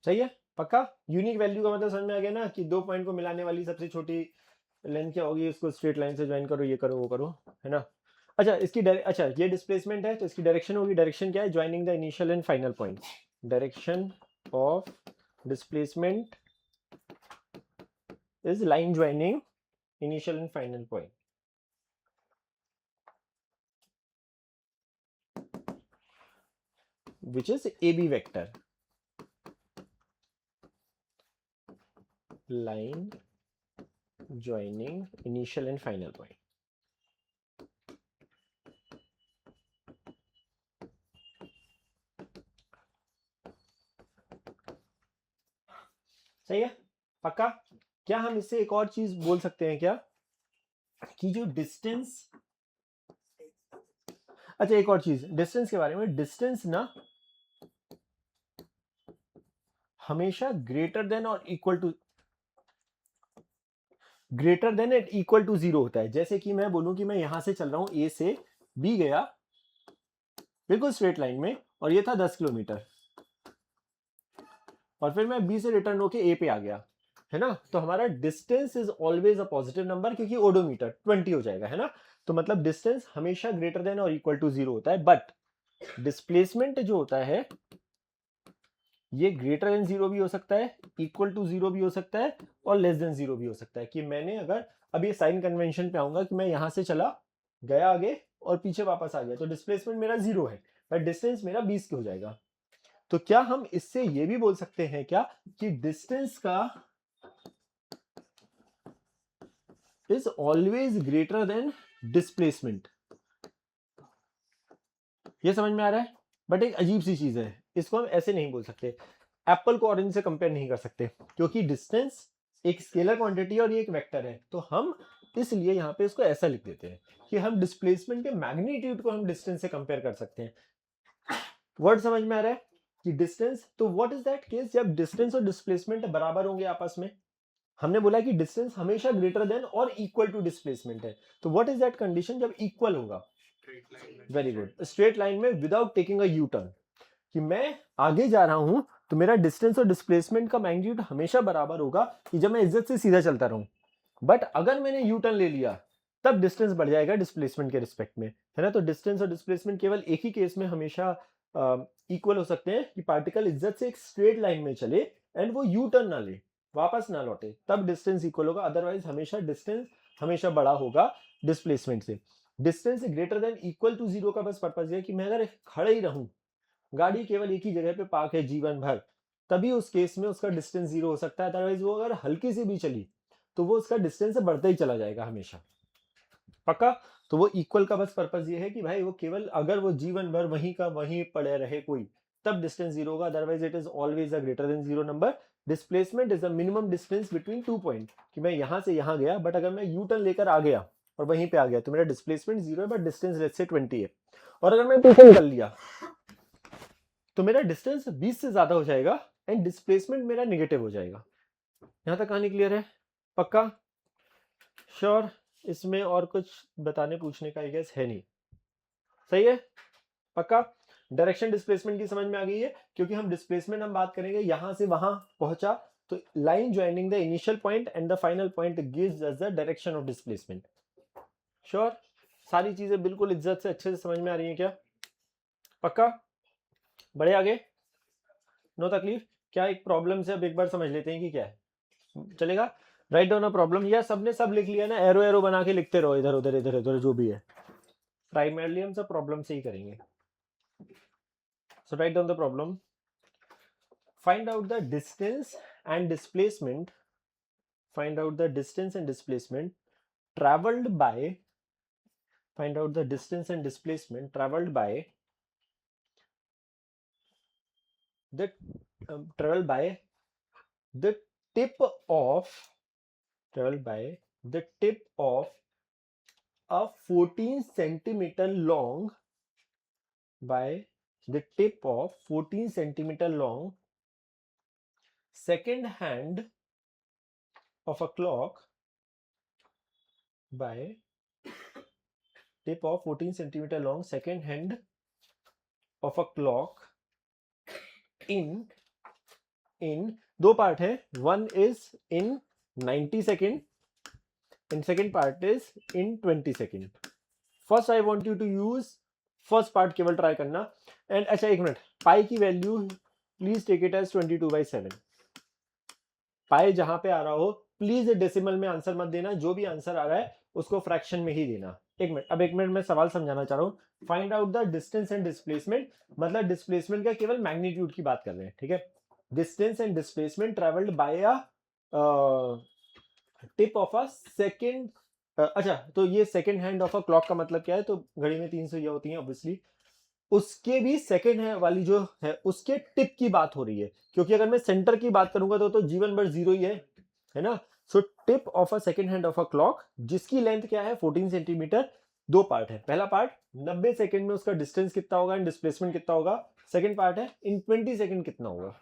सही है, पक्का। यूनिक वैल्यू का मतलब समझ में आ गया ना, कि 2 पॉइंट को मिलाने वाली सबसे छोटी लेंथ क्या होगी, उसको स्ट्रेट लाइन से ज्वाइन करो, ये करो वो करो, है ना। अच्छा इसकी अच्छा ये डिस्प्लेसमेंट है, तो इसकी डायरेक्शन होगी, डायरेक्शन क्या है, joining the initial and final point. Direction of displacement is line joining initial and final point, which is AB vector, line joining initial and final point. सही है, पक्का। क्या हम इससे एक और चीज बोल सकते हैं क्या, कि जो डिस्टेंस, अच्छा एक और चीज डिस्टेंस के बारे में, डिस्टेंस ना हमेशा ग्रेटर देन और equal to, greater than at equal to 0 होता है। जैसे कि मैं बोलूं कि मैं यहां से चल रहा हूं, ए से बी गया बिल्कुल स्ट्रेट लाइन में, और ये था 10 किलोमीटर, और फिर मैं बी से रिटर्न होके ए पे आ गया, है ना, तो हमारा distance is always a positive number, क्योंकि ओडोमीटर 20 हो जाएगा, है ना। तो मतलब डिस्टेंस हमेशा ग्रेटर देन और इक्वल टू 0 होता है, बट डिस्प्लेसमेंट जो होता है ये ग्रेटर देन 0 भी हो सकता है, इक्वल टू 0 भी हो सकता है, और लेस देन 0 भी हो सकता है। कि मैंने अगर अब ये साइन कन्वेंशन पे आऊंगा कि मैं यहां से चला गया आगे और पीछे वापस आ गया, तो डिस्प्लेसमेंट मेरा 0 है, बट डिस्टेंस मेरा 20 हो जाएगा। तो क्या हम इससे ये भी बोल सकते हैं क्या कि डिस्टेंस का is always greater than displacement? ये समझ में आ रहा है? बट एक अजीब सी चीज है, इसको हम ऐसे नहीं बोल सकते, एप्पल को ऑरेंज से कंपेयर नहीं कर सकते, क्योंकि डिस्टेंस एक स्केलर क्वांटिटी और ये एक वेक्टर है। तो हम इसलिए यहाँ पे इसको ऐसा लिख देते हैं कि हम डिस्प्लेसमेंट के मैग्नीट्यूड को हम डिस्टेंस से कंपेयर कर सकते हैं। वर्ड समझ में आ रहा है कि डिस्टेंस, तो व्हाट इज दैट केस जब डिस्टेंस और डिस्प्लेसमेंट बराबर होंगे आपस में? हमने बोला कि डिस्टेंस हमेशा ग्रेटर देन और इक्वल टू डिस्प्लेसमेंट है, तो व्हाट इज दैट कंडीशन जब इक्वल होगा? वेरी गुड, स्ट्रेट लाइन में without taking a U turn, कि मैं आगे जा रहा हूं तो मेरा डिस्टेंस और डिस्प्लेसमेंट का मैग्नीट्यूड हमेशा बराबर होगा कि जब मैं इज्जत से सीधा चलता रहूं। बट अगर मैंने यू टर्न ले लिया तब डिस्टेंस बढ़ जाएगा डिस्प्लेसमेंट के रिस्पेक्ट में, है ना। तो डिस्टेंस और डिस्प्लेसमेंट केवल एक ही केस में हमेशा इक्वल हो सकते हैं, कि पार्टिकल इज्जत से एक स्ट्रेट लाइन में चले एंड वो यू टर्न ना ले, वापस ना लौटे, तब डिस्टेंस इक्वल होगा। अदरवाइज हमेशा डिस्टेंस हमेशा बड़ा होगा डिस्प्लेसमेंट से। Distance greater than equal to 0 का बस पर्पज है कि मैं अगर खड़े ही रहूं, गाड़ी केवल एक ही जगह पे पार्क है जीवन भर, तभी उस केस में उसका डिस्टेंस 0 हो सकता है। अदरवाइज वो अगर हल्की सी भी चली तो वो उसका डिस्टेंस बढ़ता ही चला जाएगा हमेशा, पक्का। तो वो इक्वल का बस पर्पज ये है कि भाई वो केवल अगर वो जीवन भर वहीं का वहीं पड़े रहे कोई, तब डिस्टेंस 0 होगा, otherwise it is always a greater than 0 number. Displacement is the minimum distance between 2 point, कि मैं यहां से यहां गया, बट अगर मैं यू टर्न लेकर आ गया और वहीं पे आ गया तो मेरा डिस्प्लेसमेंट 0 है, बट डिस्टेंस लेट्स से 20 है। और अगर मैं पीछे निकल लिया तो मेरा डिस्टेंस 20 से ज्यादा हो जाएगा एंड डिस्प्लेसमेंट मेरा नेगेटिव हो जाएगा। यहां तक कहानी क्लियर है? पक्का? श्योर? इसमें और कुछ बताने पूछने का आई गेस है नहीं, सही है? पक्का? डायरेक्शन डिस्प्लेसमेंट की समझ में आ गई है, क्योंकि हम डिस्प्लेसमेंट हम बात करेंगे यहां से वहां पहुंचा, तो line joining the initial point and the final point gives us the direction of displacement. Sure? सारी चीजें बिल्कुल इज्जत से अच्छे से समझ में आ रही हैं क्या? पक्का? बढ़े आगे? नो तकलीफ? क्या एक प्रॉब्लम से अब एक बार समझ लेते हैं कि क्या है, चलेगा? राइट डाउन अ प्रॉब्लम, या सबने सब लिख लिया ना, एरो एरो बना के लिखते रहो इधर उधर इधर उधर जो भी है। प्राइमरली हम सब प्रॉब्लम से ही करेंगे। So write down the problem, find out the distance and displacement, find out the distance and displacement traveled by, find out the distance and displacement traveled by the traveled by the tip of, traveled by the tip of a 14 centimeter long, by the tip of 14 centimeter long second hand of a clock, by tip of 14 centimeter long second hand of a clock in दो part है, one is in 90 second and second part is in 20 second. First I want you to use first part केवल try करना। And अच्छा एक minute, pi की value please take it as 22/7। Pi जहां पे आ रहा हो प्लीज डेसिमल में आंसर मत देना, जो भी आंसर आ रहा है उसको फ्रैक्शन में ही देना। एक मिनट, अब एक मिनट में सवाल समझाना चाह रहा हूँ। Find out the distance and displacement, मतलब डिस्प्लेसमेंट का केवल मैग्नीट्यूड की बात कर रहे हैं, ठीक है। Distance and displacement travelled by a tip of a second. अच्छा, तो ये second hand of a clock का मतलब क्या है? तो घड़ी में 3 सुइयां होती हैं ऑब्वियसली, उसके भी सेकेंड है वाली जो है उसके टिप की बात हो रही है, क्योंकि अगर मैं सेंटर की बात करूंगा तो जीवन भर 0 ही है ना। So tip of a second hand of a clock जिसकी लेंथ क्या है 14 सेंटीमीटर। दो पार्ट है, पहला पार्ट 90 सेकंड में उसका डिस्टेंस कितना होगा एंड डिस्प्लेसमेंट कितना होगा, सेकंड पार्ट है इन 20 सेकंड कितना होगा।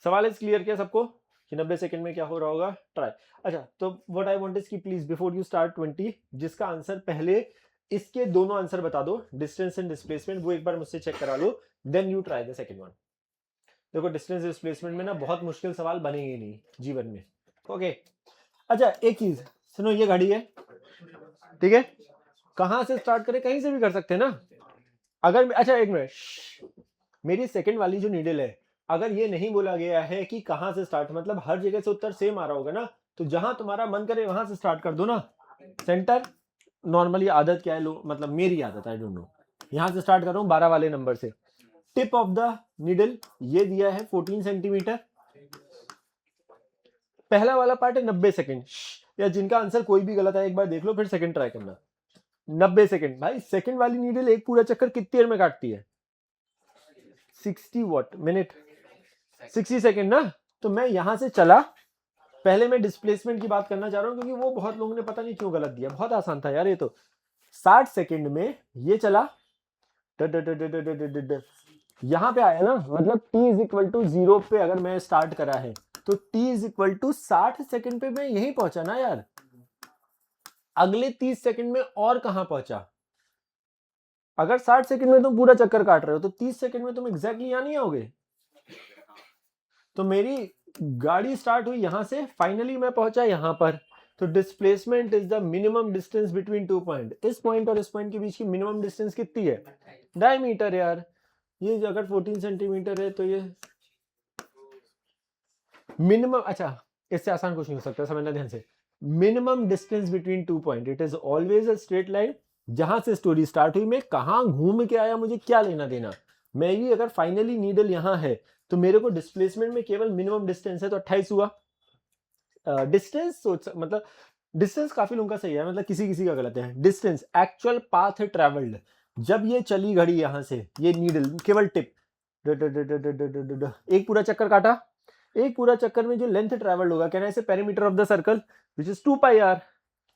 सवाल इज क्लियर क्या सबको कि 90 सेकंड में क्या हो रहा होगा? ट्राई। अच्छा, तो व्हाट आई वांट इज कि प्लीज बिफोर यू स्टार्ट 20, जिसका आंसर पहले इसके दोनों आंसर बता दो, डिस्टेंस एंड डिस्प्लेसमेंट, वो एक बार मुझसे चेक करा लो, then you try the second one. देखो डिस्टेंस डिस्प्लेसमेंट में ना बहुत मुश्किल सवाल बनेंगे नहीं जीवन में, ओके अच्छा एक चीज सुनो, ये घड़ी है ठीक है, कहां से स्टार्ट करें, कहीं से भी कर सकते हैं ना। अगर अच्छा एक मिनट, मेरी सेकंड वाली जो नीडल है, अगर ये नहीं बोला गया है कि कहां से स्टार्ट, मतलब हर जगह से उत्तर सेम आ रहा होगा ना, तो जहां तुम्हारा मन करे वहां से स्टार्ट कर दो ना। सेंटर नॉर्मली आदत क्या है लो, मतलब मेरी आदत है, आई डोंट नो, यहां से स्टार्ट कर रहा हूं 12 वाले नंबर से। टिप ऑफ द नीडल ये दिया है 14 सेंटीमीटर, पहला वाला पार्ट है 90 सेकंड। या जिनका आंसर कोई भी गलत है एक बार देख लो, फिर सेकंड ट्राई करना। 90 सेकंड भाई, सेकंड वाली नीडल एक पूरा चक्कर कितनी देर में काटती है? 60 वॉट मिनट, 60 सेकंड ना। तो मैं यहां से चला, पहले मैं डिस्प्लेसमेंट की बात करना चाह रहा हूं क्योंकि वो बहुत लोगों ने पता नहीं क्यों गलत दिया, बहुत आसान था यार ये तो। 60 सेकंड में ये चला, यहां पे आया ना, मतलब t इज इक्वल टू 0 पे अगर मैं स्टार्ट करा है तो t is equal to 60 second पे मैं यहीं पहुंचा ना यार। अगले 30 सेकंड में और कहां पहुंचा? अगर 60 सेकंड में तुम पूरा चक्कर काट रहे हो तो 30 सेकंड में तुम एग्जैक्टली यहां नहीं आओगे। तो मेरी गाड़ी स्टार्ट हुई यहां से, फाइनली मैं पहुंचा यहां पर। तो displacement is the minimum distance between 2 point. इस पॉइंट और इस पॉइंट के बीच की मिनिमम डिस्टेंस कितनी है? डायमीटर यार। ये अगर 14 सेंटीमीटर है तो ये मिनिमम, अच्छा इससे आसान कुछ नहीं हो सकता, समझना ध्यान से। Minimum distance between 2 point, it is always a straight line. जहां से स्टोरी स्टार्ट हुई, मैं कहां घूम के आया, मुझे क्या लेना देना। मैं भी अगर फाइनली नीडल यहां है तो मेरे को डिस्प्लेसमेंट में केवल मिनिमम डिस्टेंस है, तो 28 हुआ। डिस्टेंस मतलब डिस्टेंस काफी लोगों का सही है, मतलब किसी किसी का गलत है। डिस्टेंस एक्चुअल पाथ ट्रेवल्ड, जब ये चली घड़ी यहां से, ये नीडल केवल टिप एक पूरा चक्कर काटा, एक पूरा चक्कर में जो लेंथ ट्रेवल्ड होगा, कहना इसे perimeter of the circle which is 2 pi r.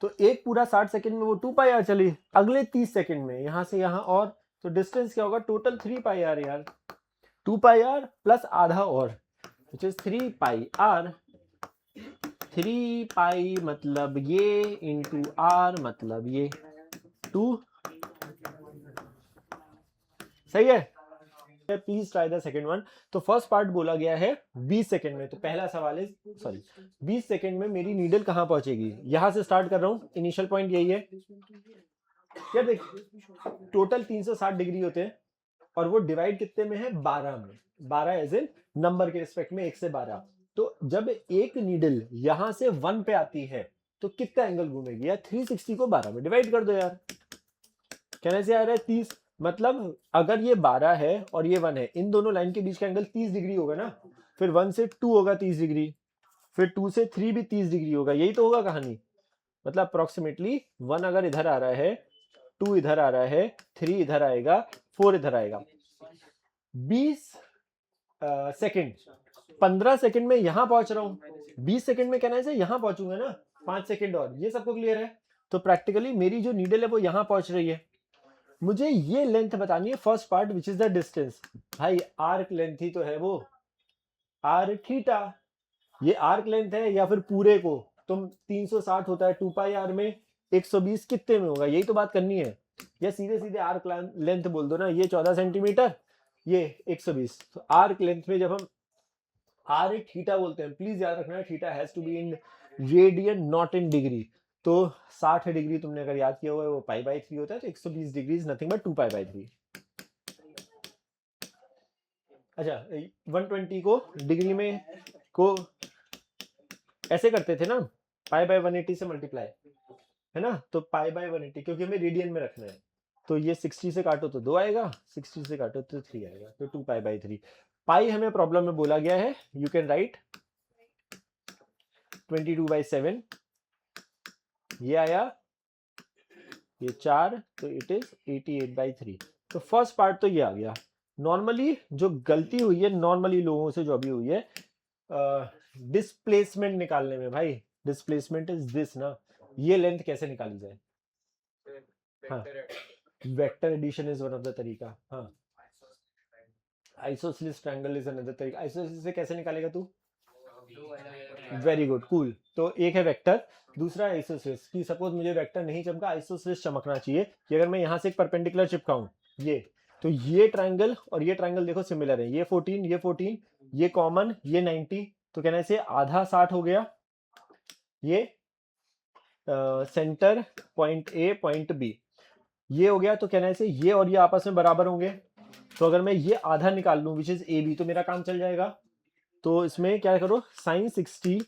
तो एक पूरा 60 सेकंड में वो 2 पाई आर चली, अगले 30 सेकंड में यहां से यहां और, तो डिस्टेंस क्या होगा टोटल 3 पाई आर यार। 2 पाई आर प्लस आधा और, विच इज 3 पाई आर। 3 पाई मतलब ये इंटू आर मतलब ये 2, सही है। Please try the second one. तो फर्स्ट पार्ट बोला गया है 20 सेकंड में, तो पहला सवाल है सॉरी 20 सेकंड में मेरी नीडल कहां पहुंचेगी। यहां से स्टार्ट कर रहा हूं, इनिशियल पॉइंट यही है यार। देख टोटल 360 डिग्री होते हैं और वो डिवाइड कितने में है? 12 में। 12 एज इन नंबर के रिस्पेक्ट में 1 से 12। तो जब एक नीडल यहां से 1 पे आती है तो कितना एंगल घूमेगी यार? 360 को 12 में डिवाइड कर दो यार। कहने से आ रहा है 30, मतलब अगर ये 12 है और ये 1 है, इन दोनों लाइन के बीच का एंगल 30 डिग्री होगा ना। फिर 1 से 2 होगा 30 डिग्री, फिर 2 से 3 भी 30 डिग्री होगा, यही तो होगा कहानी। मतलब अप्रोक्सीमेटली 1 अगर इधर आ रहा है, 2 इधर आ रहा है, 3 इधर आएगा, 4 इधर आएगा। 20 सेकंड, 15 सेकंड में यहां पहुंच रहा हूं, 20 सेकंड में कहना है यहां पहुंचूंगा ना, 5 सेकंड और। ये सबको क्लियर है? तो प्रैक्टिकली मेरी जो नीडल है वो यहां पहुंच रही है। मुझे ये लेंथ बतानी है, first part which is the distance. भाई आर्क लेंथ ही तो है वो, आर थीटा। ये आर्क लेंथ है या फिर पूरे को तुम 360 होता है 2 पाई आर में, 120 कितने में होगा, यही तो बात करनी है। या सीधे सीधे आर्क लेंथ बोल दो ना, ये 14 सेंटीमीटर, ये 120। तो आर्क लेंथ में जब हम आर थीटा बोलते हैं, प्लीज याद रखना theta has to be in radian not in degree. तो 60 डिग्री तुमने अगर याद किया हुआ है वो पाई बाई 3 होता है, तो 120 degree is nothing but 2 pi by 3। अच्छा 120 को डिग्री में को ऐसे करते थे ना, पाई बाय 180 से मल्टीप्लाई, है ना। तो पाई बाय 180 क्योंकि हमें रेडियन में रखना है, तो ये 60 से काटो तो 2 आएगा, 60 से काटो तो 3 आएगा, तो 2 पाई बाई 3। पाई हमें प्रॉब्लम में बोला गया है, यू कैन राइट 22/7, ये आया, ये 4, तो इट इज 88/3। तो फर्स्ट पार्ट तो ये आ गया। नॉर्मली जो गलती हुई है, नॉर्मली लोगों से जो अभी हुई है डिस्प्लेसमेंट निकालने में, भाई डिस्प्लेसमेंट इज दिस ना, ये लेंथ कैसे निकाली जाए? हाँ, vector addition is one of the तरीका। हाँ, आइसोसेलेस ट्रायंगल इज अनदर तरीका। आइसोसेलेस से कैसे निकालेगा तू? Very good, cool. तो एक है वेक्टर, दूसरा आइसोसेलेस। कि सपोज मुझे वेक्टर नहीं चमका, आइसोसेलेस चमकना चाहिए कि अगर मैं यहां से एक परपेंडिकुलर चिपकाऊं ये, तो ये ट्रायंगल और ये ट्रायंगल देखो सिमिलर है, ये 14, ये 14, ये कॉमन, ये 90, तो कहना से आधा 60 हो गया, ये centre point A point B, ये हो गया। तो कहना से ये और ये आपस में बराबर होंगे। तो अगर मैं ये आधा निकाल लूं विच इज ए बी, तो मेरा काम चल जाएगा। तो इसमें क्या करो, साइन 60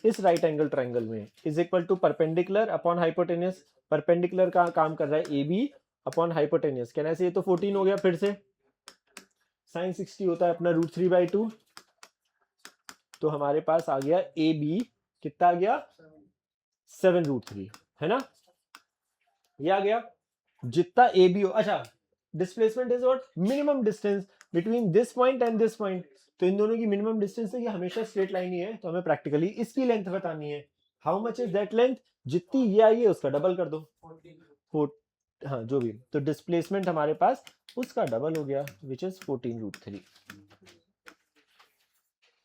इस राइट एंगल ट्राइंगल में is equal to perpendicular upon hypotenuse. Perpendicular का काम कर रहा है ए बी अपॉन हाइपोटेनियस। कहना से ये तो 14 हो गया। फिर से साइन 60 होता है अपना √3/2। तो हमारे पास आ गया ए बी, कितना आ गया 7√3, है ना। ये आ गया जितना ए बी हो। अच्छा, displacement is what, minimum distance between this point and this point. तो इन दोनों की मिनिमम डिस्टेंस है, ये हमेशा स्ट्रेट लाइन ही है। तो हमें प्रैक्टिकली इसकी लेंथ बतानी है। How much is that length, जितनी ये आई है उसका डबल कर दो। हाँ जो भी, तो डिस्प्लेसमेंट हमारे पास उसका डबल हो गया विच इज 14√3।